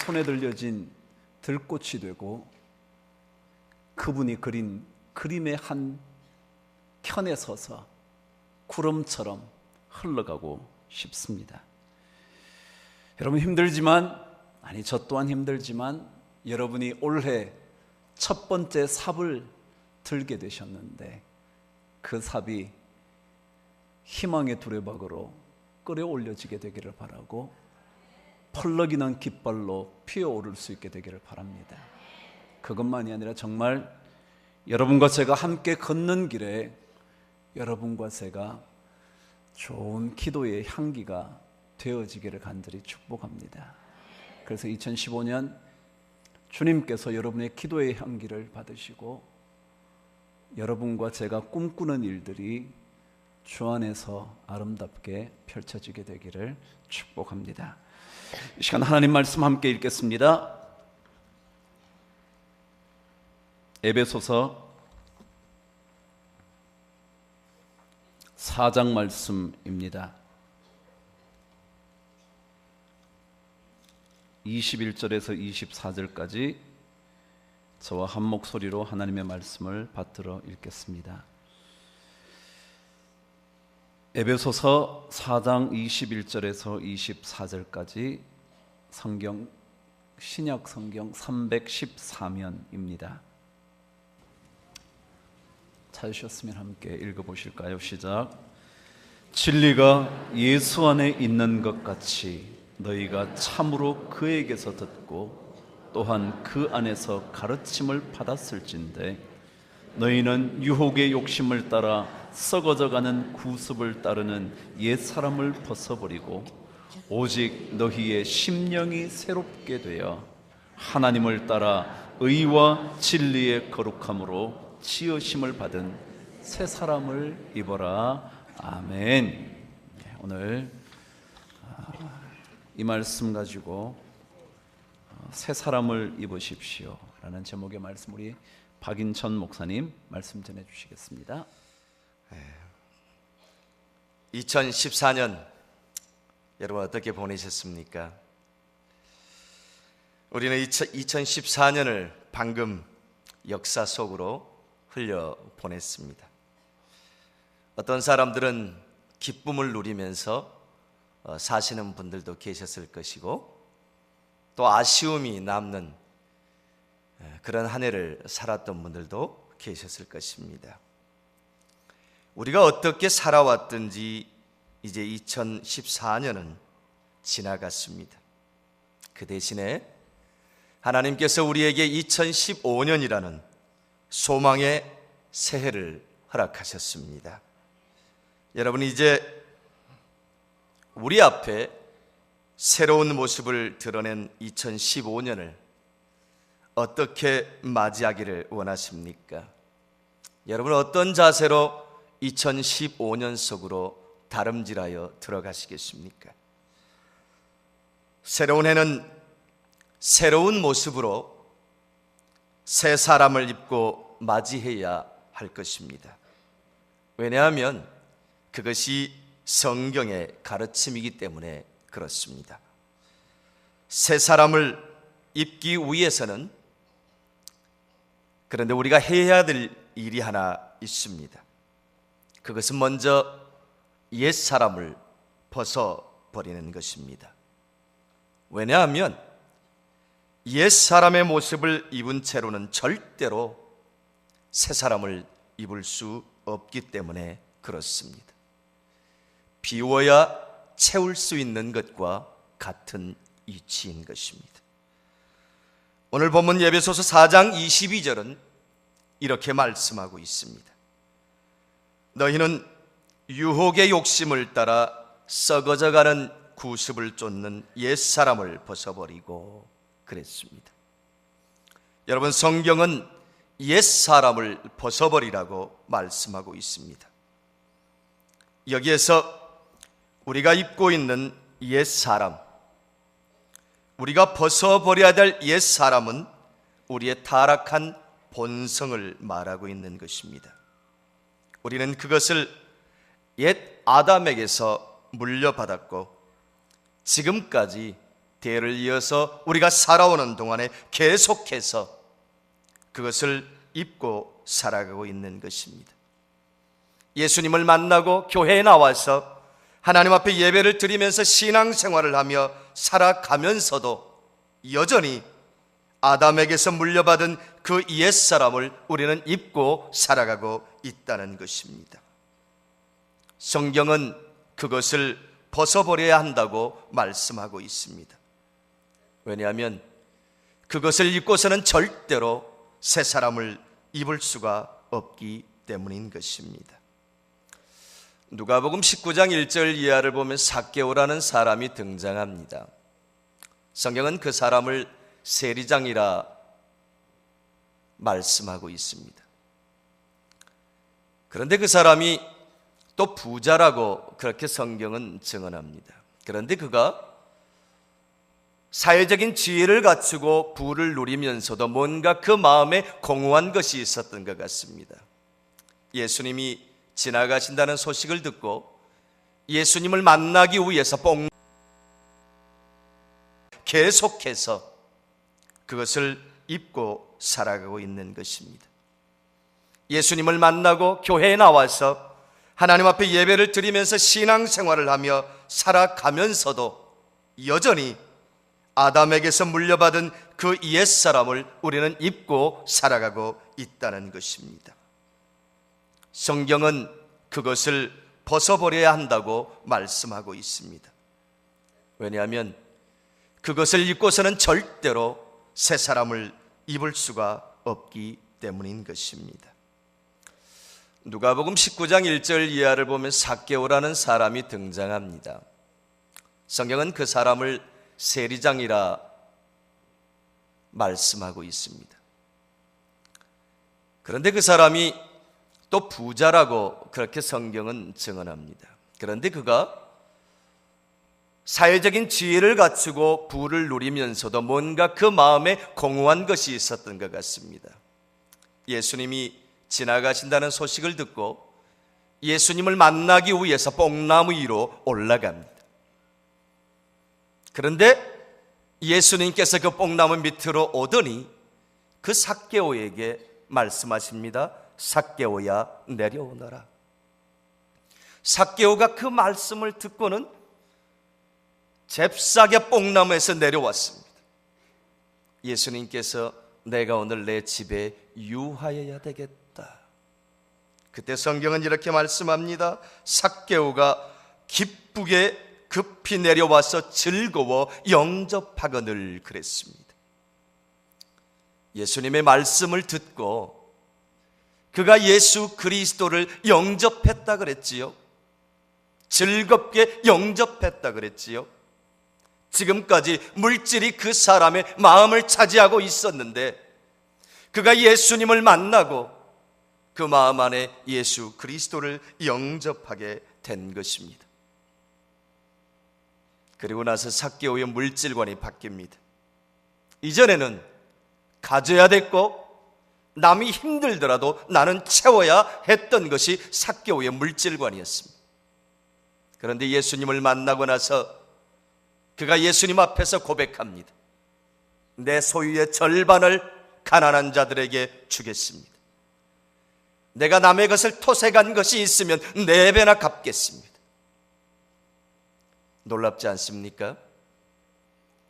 손에 들려진 들꽃이 되고 그분이 그린 그림의 한 켠에 서서 구름처럼 흘러가고 싶습니다. 여러분 힘들지만, 아니 저 또한 힘들지만 여러분이 올해 첫 번째 삽을 들게 되셨는데 그 삽이 희망의 두레박으로 끌어올려지게 되기를 바라고 펄럭이는 깃발로 피어오를 수 있게 되기를 바랍니다. 그것만이 아니라 정말 여러분과 제가 함께 걷는 길에 여러분과 제가 좋은 기도의 향기가 되어지기를 간절히 축복합니다. 그래서 2015년 주님께서 여러분의 기도의 향기를 받으시고 여러분과 제가 꿈꾸는 일들이 주 안에서 아름답게 펼쳐지게 되기를 축복합니다. 이 시간 하나님 말씀 함께 읽겠습니다. 에베소서 4장 말씀입니다. 21절에서 24절까지 저와 한 목소리로 하나님의 말씀을 받들어 읽겠습니다. 에베소서 4장 21절에서 24절까지 성경 신약 성경 314면입니다. 찾으셨으면 함께 읽어보실까요? 시작. 진리가 예수 안에 있는 것 같이 너희가 참으로 그에게서 듣고 또한 그 안에서 가르침을 받았을진데 너희는 유혹의 욕심을 따라 썩어져가는 구습을 따르는 옛사람을 벗어버리고 오직 너희의 심령이 새롭게 되어 하나님을 따라 의와 진리의 거룩함으로 지으심을 받은 새 사람을 입어라. 아멘. 오늘 이 말씀 가지고 새 사람을 입으십시오 라는 제목의 말씀 우리 박인천 목사님 말씀 전해 주시겠습니다. 2014년 여러분 어떻게 보내셨습니까? 우리는 2014년을 방금 역사 속으로 흘려보냈습니다. 어떤 사람들은 기쁨을 누리면서 사시는 분들도 계셨을 것이고 또 아쉬움이 남는 그런 한 해를 살았던 분들도 계셨을 것입니다. 우리가 어떻게 살아왔든지 이제 2014년은 지나갔습니다. 그 대신에 하나님께서 우리에게 2015년이라는 소망의 새해를 허락하셨습니다. 여러분 이제 우리 앞에 새로운 모습을 드러낸 2015년을 어떻게 맞이하기를 원하십니까? 여러분 어떤 자세로 2015년 속으로 다름질하여 들어가시겠습니까? 새로운 해는 새로운 모습으로 새 사람을 입고 맞이해야 할 것입니다. 왜냐하면 그것이 성경의 가르침이기 때문에 그렇습니다. 새 사람을 입기 위해서는 그런데 우리가 해야 될 일이 하나 있습니다. 그것은 먼저 옛 사람을 벗어버리는 것입니다. 왜냐하면 옛 사람의 모습을 입은 채로는 절대로 새 사람을 입을 수 없기 때문에 그렇습니다. 비워야 채울 수 있는 것과 같은 이치인 것입니다. 오늘 본문 에베소서 4장 22절은 이렇게 말씀하고 있습니다. 너희는 유혹의 욕심을 따라 썩어져가는 구습을 쫓는 옛사람을 벗어버리고 그랬습니다. 여러분 성경은 옛사람을 벗어버리라고 말씀하고 있습니다. 여기에서 우리가 입고 있는 옛사람, 우리가 벗어버려야 될 옛사람은 우리의 타락한 본성을 말하고 있는 것입니다. 우리는 그것을 옛 아담에게서 물려받았고 지금까지 대를 이어서 우리가 살아오는 동안에 계속해서 그것을 입고 살아가고 있는 것입니다. 예수님을 만나고 교회에 나와서 하나님 앞에 예배를 드리면서 신앙생활을 하며 살아가면서도 여전히 아담에게서 물려받은 그 옛사람을 우리는 입고 살아가고 있다는 것입니다. 성경은 그것을 벗어버려야 한다고 말씀하고 있습니다. 왜냐하면 그것을 입고서는 절대로 새 사람을 입을 수가 없기 때문인 것입니다. 누가복음 19장 1절 이하를 보면 삭개오라는 사람이 등장합니다. 성경은 그 사람을 세리장이라 말씀하고 있습니다. 그런데 그 사람이 또 부자라고 그렇게 성경은 증언합니다. 그런데 그가 사회적인 지위를 갖추고 부를 누리면서도 뭔가 그 마음에 공허한 것이 있었던 것 같습니다. 예수님이 지나가신다는 소식을 듣고 예수님을 만나기 위해서 계속해서 그것을 입고 살아가고 있는 것입니다. 예수님을 만나고 교회에 나와서 하나님 앞에 예배를 드리면서 신앙생활을 하며 살아가면서도 여전히 아담에게서 물려받은 그 옛사람을 우리는 입고 살아가고 있다는 것입니다. 성경은 그것을 벗어버려야 한다고 말씀하고 있습니다. 왜냐하면 그것을 입고서는 절대로 새 사람을 입을 수가 없기 때문인 것입니다. 누가복음 19장 1절 이하를 보면 삭개오라는 사람이 등장합니다. 성경은 그 사람을 세리장이라 말씀하고 있습니다. 그런데 그 사람이 또 부자라고 그렇게 성경은 증언합니다. 그런데 그가 사회적인 지위를 갖추고 부를 누리면서도 뭔가 그 마음에 공허한 것이 있었던 것 같습니다. 예수님이 지나가신다는 소식을 듣고 예수님을 만나기 위해서 뽕나무 위로 올라갑니다. 그런데 예수님께서 그 뽕나무 밑으로 오더니 그 삭개오에게 말씀하십니다. 삭개오야, 내려오너라. 삭개오가 그 말씀을 듣고는 잽싸게 뽕나무에서 내려왔습니다. 예수님께서 내가 오늘 내 집에 유하여야 되겠다. 그때 성경은 이렇게 말씀합니다. 삭개오가 기쁘게 급히 내려와서 즐거워 영접하거늘 그랬습니다. 예수님의 말씀을 듣고 그가 예수 그리스도를 영접했다 그랬지요. 즐겁게 영접했다 그랬지요. 지금까지 물질이 그 사람의 마음을 차지하고 있었는데 그가 예수님을 만나고 그 마음 안에 예수 그리스도를 영접하게 된 것입니다. 그리고 나서 삭개오의 물질관이 바뀝니다. 이전에는 가져야 됐고 남이 힘들더라도 나는 채워야 했던 것이 삭개오의 물질관이었습니다. 그런데 예수님을 만나고 나서 그가 예수님 앞에서 고백합니다. 내 소유의 절반을 가난한 자들에게 주겠습니다. 내가 남의 것을 토색한 것이 있으면 4배나 갚겠습니다. 놀랍지 않습니까?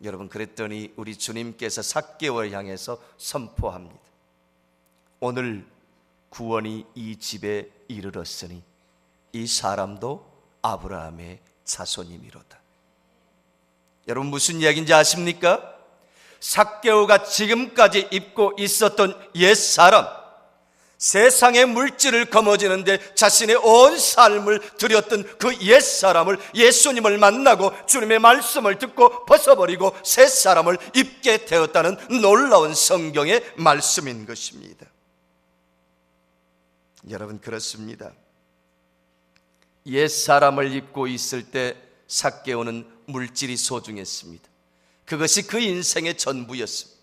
여러분, 그랬더니 우리 주님께서 삭개오를 향해서 선포합니다. 오늘 구원이 이 집에 이르렀으니 이 사람도 아브라함의 자손이미로다. 여러분, 무슨 이야기인지 아십니까? 삭개오가 지금까지 입고 있었던 옛사람, 세상의 물질을 거머쥐는데 자신의 온 삶을 들였던 그 옛사람을 예수님을 만나고 주님의 말씀을 듣고 벗어버리고 새 사람을 입게 되었다는 놀라운 성경의 말씀인 것입니다. 여러분, 그렇습니다. 옛사람을 입고 있을 때 삭개오는 물질이 소중했습니다. 그것이 그 인생의 전부였습니다.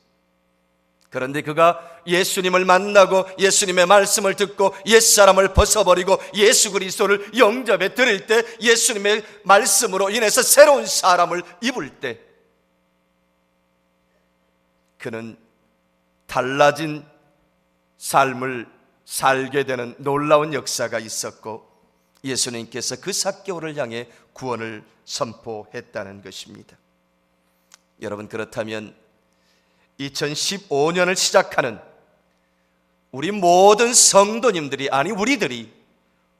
그런데 그가 예수님을 만나고 예수님의 말씀을 듣고 옛사람을 벗어버리고 예수 그리스도를 영접해 드릴 때 예수님의 말씀으로 인해서 새로운 사람을 입을 때 그는 달라진 삶을 살게 되는 놀라운 역사가 있었고 예수님께서 그 삭개오를 향해 구원을 선포했다는 것입니다. 여러분, 그렇다면 2015년을 시작하는 우리 모든 성도님들이, 아니 우리들이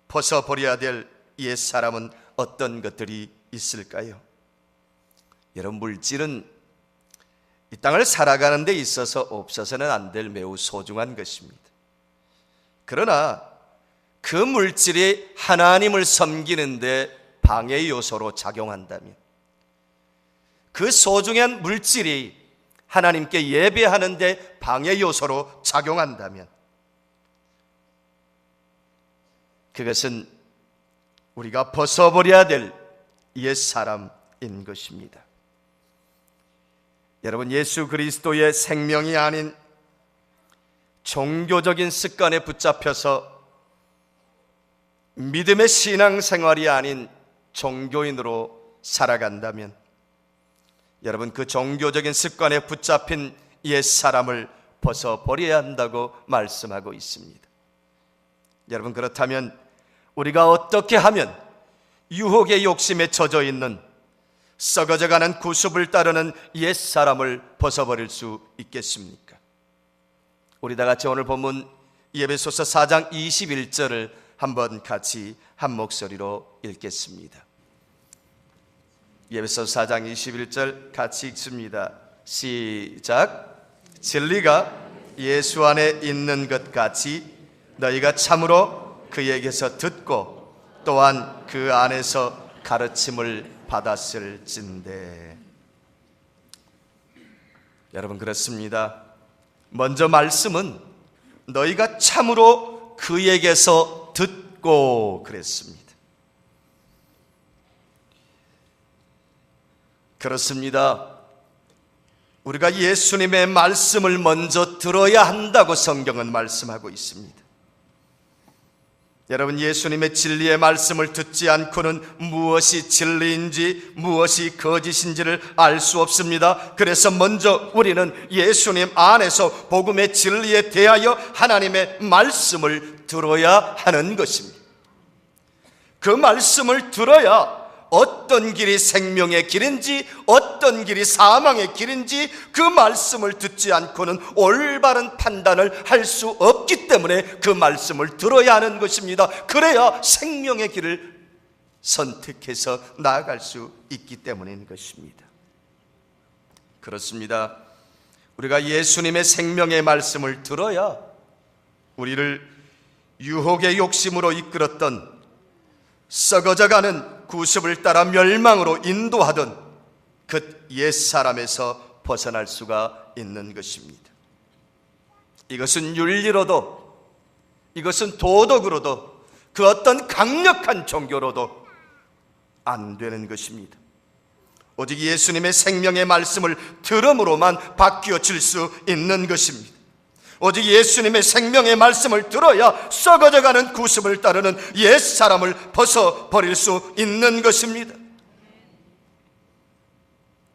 벗어버려야 될 옛사람은 어떤 것들이 있을까요? 여러분, 물질은 이 땅을 살아가는 데 있어서 없어서는 안 될 매우 소중한 것입니다. 그러나 그 물질이 하나님을 섬기는데 방해 요소로 작용한다면, 그 소중한 물질이 하나님께 예배하는데 방해 요소로 작용한다면, 그것은 우리가 벗어버려야 될 옛사람인 것입니다. 여러분, 예수 그리스도의 생명이 아닌 종교적인 습관에 붙잡혀서 믿음의 신앙생활이 아닌 종교인으로 살아간다면, 여러분, 그 종교적인 습관에 붙잡힌 옛사람을 벗어버려야 한다고 말씀하고 있습니다. 여러분, 그렇다면 우리가 어떻게 하면 유혹의 욕심에 젖어 있는 썩어져가는 구습을 따르는 옛사람을 벗어버릴 수 있겠습니까? 우리 다 같이 오늘 본문 에베소서 4장 21절을 한번 같이 한 목소리로 읽겠습니다. 에베소서 4장 21절 같이 읽습니다. 시작. 진리가 예수 안에 있는 것 같이 너희가 참으로 그에게서 듣고 또한 그 안에서 가르침을 받았을진대. 여러분, 그렇습니다. 먼저 말씀은 너희가 참으로 그에게서 듣고 그랬습니다. 그렇습니다. 우리가 예수님의 말씀을 먼저 들어야 한다고 성경은 말씀하고 있습니다. 여러분, 예수님의 진리의 말씀을 듣지 않고는 무엇이 진리인지 무엇이 거짓인지를 알 수 없습니다. 그래서 먼저 우리는 예수님 안에서 복음의 진리에 대하여 하나님의 말씀을 들어야 하는 것입니다. 그 말씀을 들어야 어떤 길이 생명의 길인지 어떤 길이 사망의 길인지 그 말씀을 듣지 않고는 올바른 판단을 할 수 없기 때문에 그 말씀을 들어야 하는 것입니다. 그래야 생명의 길을 선택해서 나아갈 수 있기 때문인 것입니다. 그렇습니다. 우리가 예수님의 생명의 말씀을 들어야 우리를 유혹의 욕심으로 이끌었던 썩어져가는 구습을 따라 멸망으로 인도하던 그 옛사람에서 벗어날 수가 있는 것입니다. 이것은 윤리로도, 이것은 도덕으로도, 그 어떤 강력한 종교로도 안 되는 것입니다. 오직 예수님의 생명의 말씀을 들음으로만 바뀌어질 수 있는 것입니다. 오직 예수님의 생명의 말씀을 들어야 썩어져가는 구습을 따르는 옛사람을 벗어버릴 수 있는 것입니다.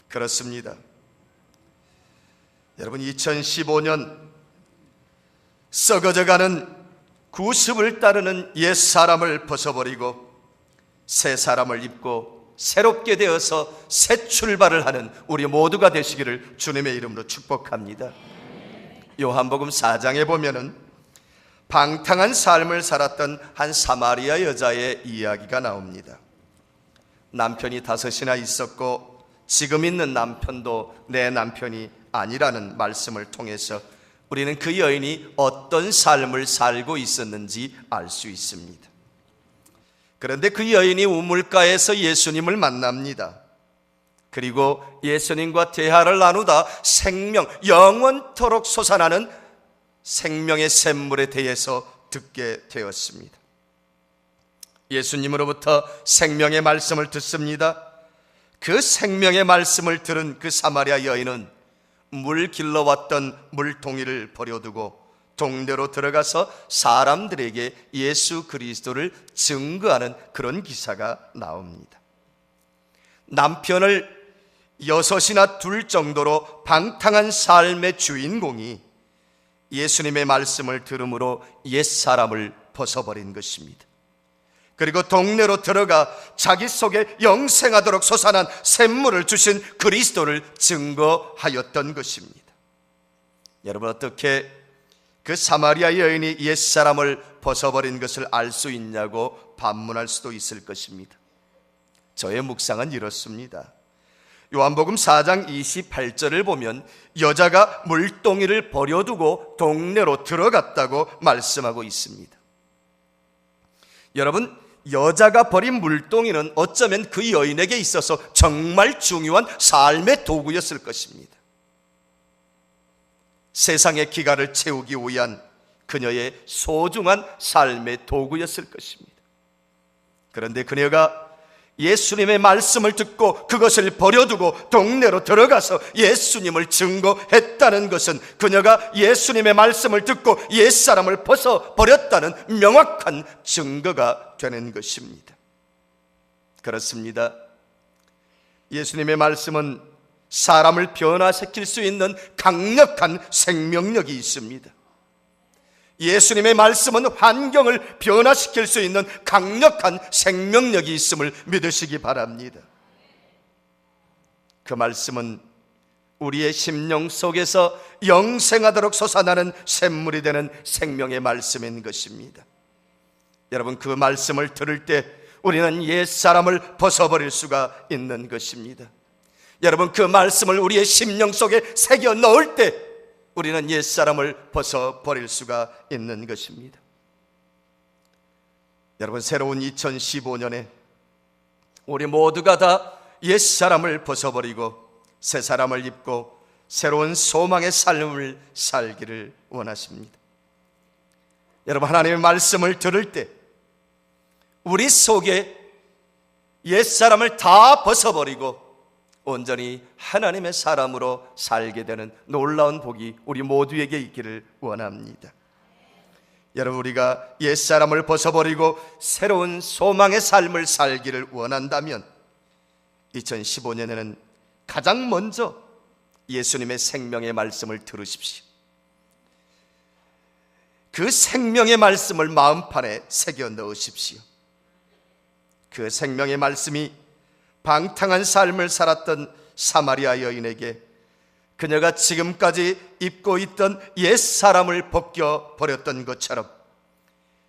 그렇습니다. 여러분, 2015년 썩어져가는 구습을 따르는 옛사람을 벗어버리고 새 사람을 입고 새롭게 되어서 새 출발을 하는 우리 모두가 되시기를 주님의 이름으로 축복합니다. 요한복음 4장에 보면은 방탕한 삶을 살았던 한 사마리아 여자의 이야기가 나옵니다. 남편이 5이나 있었고 지금 있는 남편도 내 남편이 아니라는 말씀을 통해서 우리는 그 여인이 어떤 삶을 살고 있었는지 알 수 있습니다. 그런데 그 여인이 우물가에서 예수님을 만납니다. 그리고 예수님과 대화를 나누다 생명, 영원토록 솟아나는 생명의 샘물에 대해서 듣게 되었습니다. 예수님으로부터 생명의 말씀을 듣습니다. 그 생명의 말씀을 들은 그 사마리아 여인은 물 길러왔던 물동이를 버려두고 동네로 들어가서 사람들에게 예수 그리스도를 증거하는 그런 기사가 나옵니다. 남편을 6이나 둘 정도로 방탕한 삶의 주인공이 예수님의 말씀을 들음으로 옛사람을 벗어버린 것입니다. 그리고 동네로 들어가 자기 속에 영생하도록 솟아난 샘물을 주신 그리스도를 증거하였던 것입니다. 여러분, 어떻게 그 사마리아 여인이 옛사람을 벗어버린 것을 알 수 있냐고 반문할 수도 있을 것입니다. 저의 묵상은 이렇습니다. 요한복음 4장 28절을 보면 여자가 물동이를 버려두고 동네로 들어갔다고 말씀하고 있습니다. 여러분, 여자가 버린 물동이는 어쩌면 그 여인에게 있어서 정말 중요한 삶의 도구였을 것입니다. 세상의 기갈을 채우기 위한 그녀의 소중한 삶의 도구였을 것입니다. 그런데 그녀가 예수님의 말씀을 듣고 그것을 버려두고 동네로 들어가서 예수님을 증거했다는 것은 그녀가 예수님의 말씀을 듣고 옛사람을 벗어버렸다는 명확한 증거가 되는 것입니다. 그렇습니다. 예수님의 말씀은 사람을 변화시킬 수 있는 강력한 생명력이 있습니다. 예수님의 말씀은 환경을 변화시킬 수 있는 강력한 생명력이 있음을 믿으시기 바랍니다. 그 말씀은 우리의 심령 속에서 영생하도록 솟아나는 샘물이 되는 생명의 말씀인 것입니다. 여러분, 그 말씀을 들을 때 우리는 옛사람을 벗어버릴 수가 있는 것입니다. 여러분, 그 말씀을 우리의 심령 속에 새겨 넣을 때 우리는 옛사람을 벗어버릴 수가 있는 것입니다. 여러분, 새로운 2015년에 우리 모두가 다 옛사람을 벗어버리고 새사람을 입고 새로운 소망의 삶을 살기를 원하십니다. 여러분, 하나님의 말씀을 들을 때 우리 속에 옛사람을 다 벗어버리고 온전히 하나님의 사람으로 살게 되는 놀라운 복이 우리 모두에게 있기를 원합니다. 여러분, 우리가 옛사람을 벗어버리고 새로운 소망의 삶을 살기를 원한다면 2015년에는 가장 먼저 예수님의 생명의 말씀을 들으십시오. 그 생명의 말씀을 마음판에 새겨 넣으십시오. 그 생명의 말씀이 방탕한 삶을 살았던 사마리아 여인에게 그녀가 지금까지 입고 있던 옛사람을 벗겨버렸던 것처럼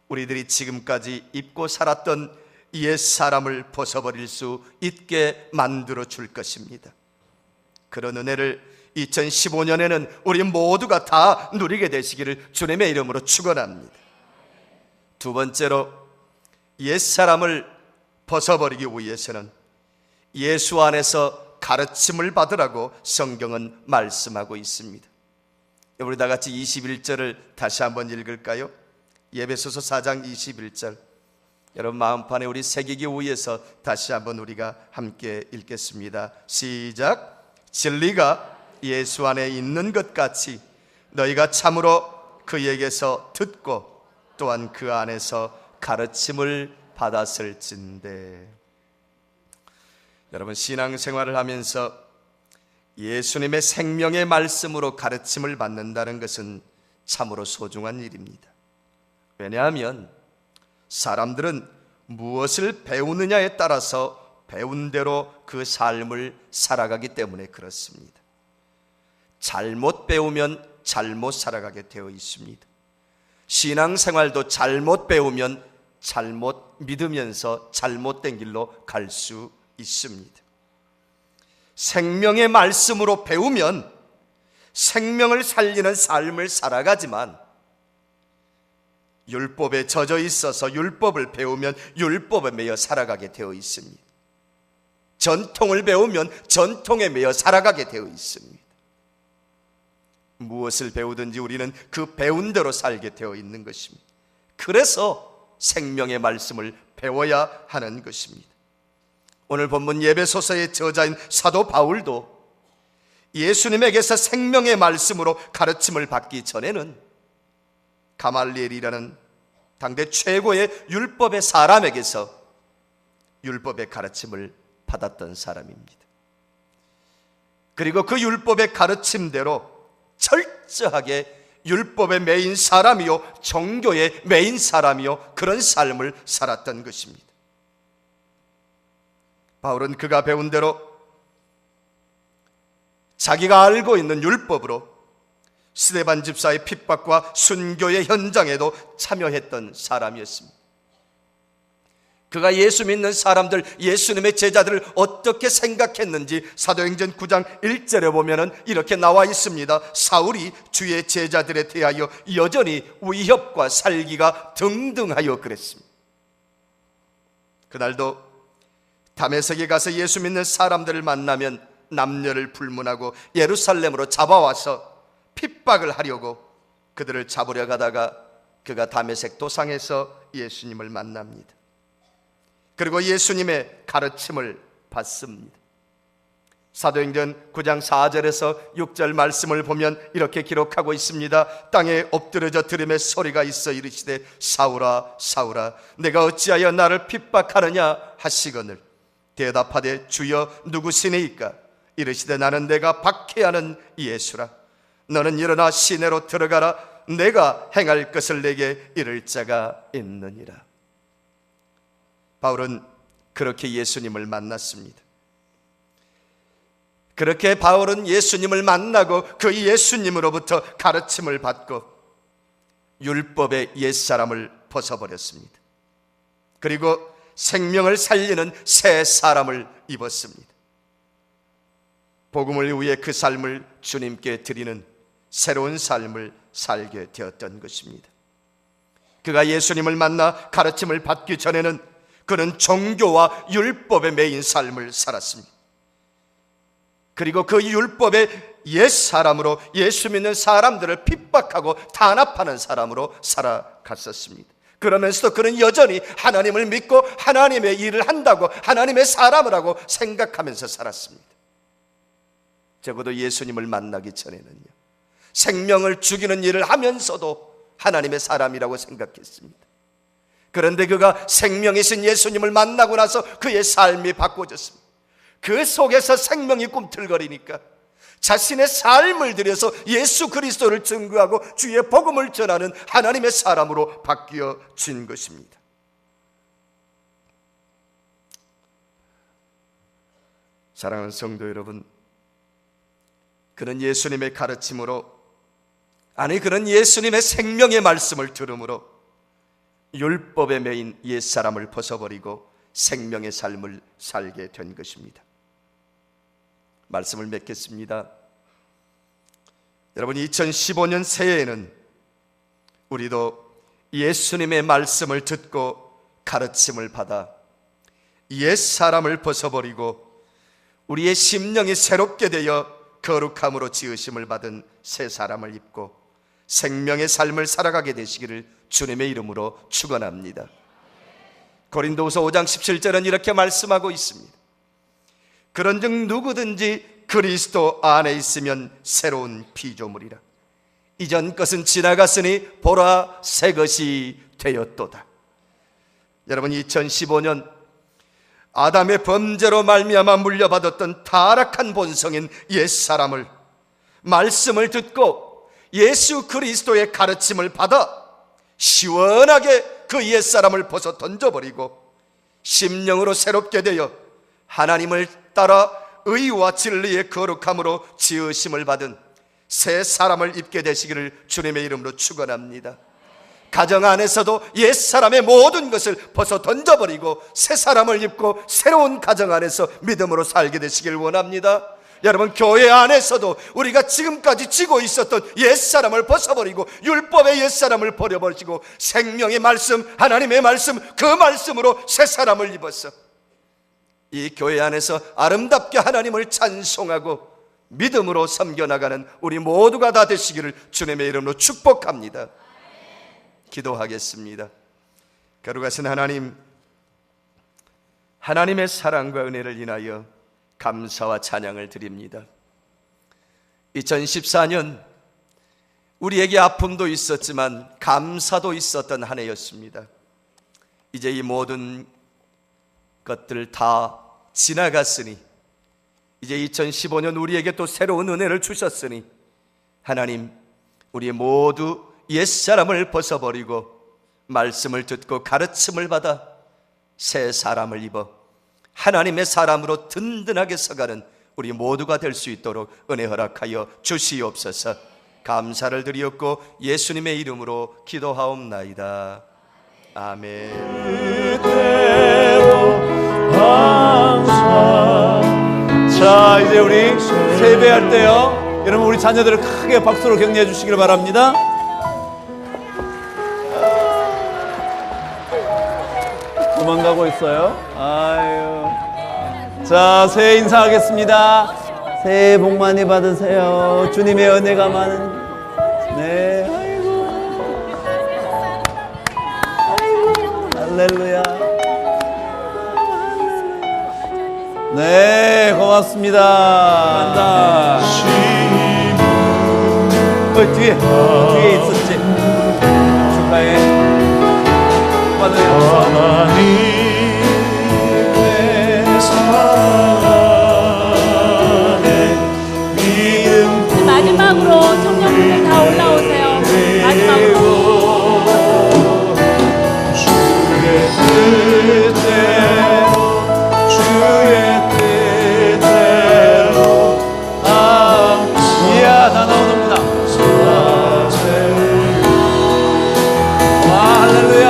우리들이 지금까지 입고 살았던 옛사람을 벗어버릴 수 있게 만들어 줄 것입니다. 그런 은혜를 2015년에는 우리 모두가 다 누리게 되시기를 주님의 이름으로 축원합니다. 두 번째로, 옛사람을 벗어버리기 위해서는 예수 안에서 가르침을 받으라고 성경은 말씀하고 있습니다. 우리 다 같이 21절을 다시 한번 읽을까요? 에베소서 4장 21절. 여러분, 마음판에 우리 새기기 위해서 다시 한번 우리가 함께 읽겠습니다. 시작. 진리가 예수 안에 있는 것 같이 너희가 참으로 그에게서 듣고 또한 그 안에서 가르침을 받았을진대. 여러분, 신앙생활을 하면서 예수님의 생명의 말씀으로 가르침을 받는다는 것은 참으로 소중한 일입니다. 왜냐하면 사람들은 무엇을 배우느냐에 따라서 배운 대로 그 삶을 살아가기 때문에 그렇습니다. 잘못 배우면 잘못 살아가게 되어 있습니다. 신앙생활도 잘못 배우면 잘못 믿으면서 잘못된 길로 갈 수 있습니다. 생명의 말씀으로 배우면 생명을 살리는 삶을 살아가지만 율법에 젖어 있어서 율법을 배우면 율법에 매여 살아가게 되어 있습니다. 전통을 배우면 전통에 매여 살아가게 되어 있습니다. 무엇을 배우든지 우리는 그 배운 대로 살게 되어 있는 것입니다. 그래서 생명의 말씀을 배워야 하는 것입니다. 오늘 본문 에베소서의 저자인 사도 바울도 예수님에게서 생명의 말씀으로 가르침을 받기 전에는 가말리엘이라는 당대 최고의 율법의 사람에게서 율법의 가르침을 받았던 사람입니다. 그리고 그 율법의 가르침대로 철저하게 율법의 메인 사람이요, 종교의 메인 사람이요, 그런 삶을 살았던 것입니다. 바울은 그가 배운 대로 자기가 알고 있는 율법으로 스데반 집사의 핍박과 순교의 현장에도 참여했던 사람이었습니다. 그가 예수 믿는 사람들, 예수님의 제자들을 어떻게 생각했는지 사도행전 9장 1절에 보면은 이렇게 나와 있습니다. 사울이 주의 제자들에 대하여 여전히 위협과 살기가 등등하여 그랬습니다. 그날도 다메섹에 가서 예수 믿는 사람들을 만나면 남녀를 불문하고 예루살렘으로 잡아와서 핍박을 하려고 그들을 잡으려 가다가 그가 다메섹 도상에서 예수님을 만납니다. 그리고 예수님의 가르침을 받습니다. 사도행전 9장 4절에서 6절 말씀을 보면 이렇게 기록하고 있습니다. 땅에 엎드려져 들음의 소리가 있어 이르시되 사울아 사울아 내가 어찌하여 나를 핍박하느냐 하시거늘 대답하되 주여 누구시니이까 이르시되 나는 내가 박해하는 예수라 너는 일어나 시내로 들어가라 내가 행할 것을 내게 이를 자가 있느니라. 바울은 그렇게 예수님을 만났습니다. 그렇게 바울은 예수님을 만나고 그 예수님으로부터 가르침을 받고 율법의 옛사람을 벗어버렸습니다. 그리고 생명을 살리는 새 사람을 입었습니다. 복음을 위해 그 삶을 주님께 드리는 새로운 삶을 살게 되었던 것입니다. 그가 예수님을 만나 가르침을 받기 전에는 그는 종교와 율법의 메인 삶을 살았습니다. 그리고 그 율법의 옛사람으로 예수 믿는 사람들을 핍박하고 탄압하는 사람으로 살아갔었습니다. 그러면서도 그는 여전히 하나님을 믿고 하나님의 일을 한다고 하나님의 사람을 하고 생각하면서 살았습니다. 적어도 예수님을 만나기 전에는요, 생명을 죽이는 일을 하면서도 하나님의 사람이라고 생각했습니다. 그런데 그가 생명이신 예수님을 만나고 나서 그의 삶이 바꿔졌습니다. 그 속에서 생명이 꿈틀거리니까 자신의 삶을 들여서 예수 그리스도를 증거하고 주의 복음을 전하는 하나님의 사람으로 바뀌어진 것입니다. 사랑하는 성도 여러분, 그는 예수님의 가르침으로, 아니 그는 예수님의 생명의 말씀을 들음으로 율법의 메인 옛사람을 벗어버리고 생명의 삶을 살게 된 것입니다. 말씀을 맺겠습니다. 여러분, 2015년 새해에는 우리도 예수님의 말씀을 듣고 가르침을 받아 옛사람을 벗어버리고 우리의 심령이 새롭게 되어 거룩함으로 지으심을 받은 새 사람을 입고 생명의 삶을 살아가게 되시기를 주님의 이름으로 축원합니다. 고린도후서 5장 17절은 이렇게 말씀하고 있습니다. 그런즉 누구든지 그리스도 안에 있으면 새로운 피조물이라. 이전 것은 지나갔으니 보라 새 것이 되었도다. 여러분, 2015년 아담의 범죄로 말미암아 물려받았던 타락한 본성인 옛사람을 말씀을 듣고 예수 그리스도의 가르침을 받아 시원하게 그 옛사람을 벗어 던져버리고 심령으로 새롭게 되어 하나님을 따라 의와 진리의 거룩함으로 지으심을 받은 새 사람을 입게 되시기를 주님의 이름으로 축원합니다. 가정 안에서도 옛사람의 모든 것을 벗어 던져버리고 새 사람을 입고 새로운 가정 안에서 믿음으로 살게 되시길 원합니다. 여러분, 교회 안에서도 우리가 지금까지 지고 있었던 옛사람을 벗어버리고 율법의 옛사람을 버려버리고 생명의 말씀, 하나님의 말씀, 그 말씀으로 새 사람을 입어서 이 교회 안에서 아름답게 하나님을 찬송하고 믿음으로 섬겨나가는 우리 모두가 다 되시기를 주님의 이름으로 축복합니다. 기도하겠습니다. 거룩하신 하나님, 하나님의 사랑과 은혜를 인하여 감사와 찬양을 드립니다. 2014년 우리에게 아픔도 있었지만 감사도 있었던 한 해였습니다. 이제 이 모든 것들 다 지나갔으니 이제 2015년 우리에게 또 새로운 은혜를 주셨으니 하나님, 우리 모두 옛사람을 벗어버리고 말씀을 듣고 가르침을 받아 새 사람을 입어 하나님의 사람으로 든든하게 서가는 우리 모두가 될 수 있도록 은혜 허락하여 주시옵소서. 감사를 드리옵고 예수님의 이름으로 기도하옵나이다. 아멘. 자, 이제 우리 세배할 때요, 여러분 우리 자녀들을 크게 박수로 격려해 주시길 바랍니다. 도망가고 있어요. 아유. 자, 새해 인사하겠습니다. 새해 복 많이 받으세요. 주님의 은혜가 많은. 네. 아이고. 할렐루야. 네, 고맙습니다. 간다. 뒤에 있었지. 축하해. 마지막으로 청년분들 다 올라오세요. 마지막으로. 이야, 다 나오는구나. 와, 할렐루야.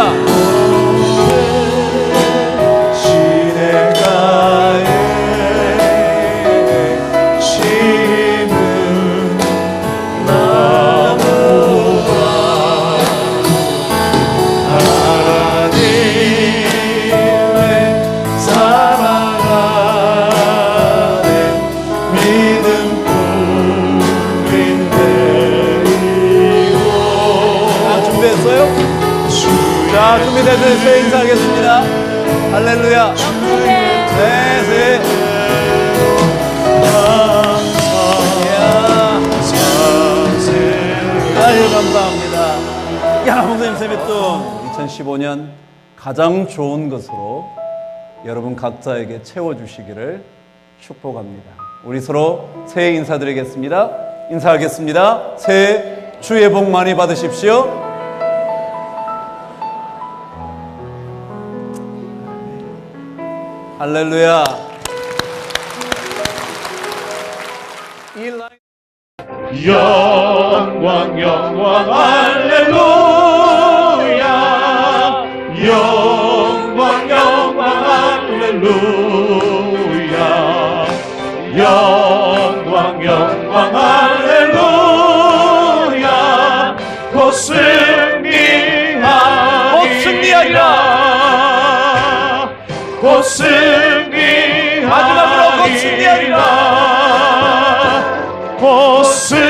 자, 준비되면 새해 인사하겠습니다. 할렐루야. 네, 새해. 아유, 감사합니다. 야, 목사님 세뱃돈 2015년 가장 좋은 것으로 여러분 각자에게 채워주시기를 축복합니다. 우리 서로 새해 인사드리겠습니다. 인사하겠습니다. 새해 주의 복 많이 받으십시오. 할렐루야. 영광 영광 할렐루야. 영광 영광 할렐루야. 영광 영광 할렐루야. 곧 승리하리라. 곧 승리하리라. 마지막으로 곧 승리하리라. 곧 승리하리라.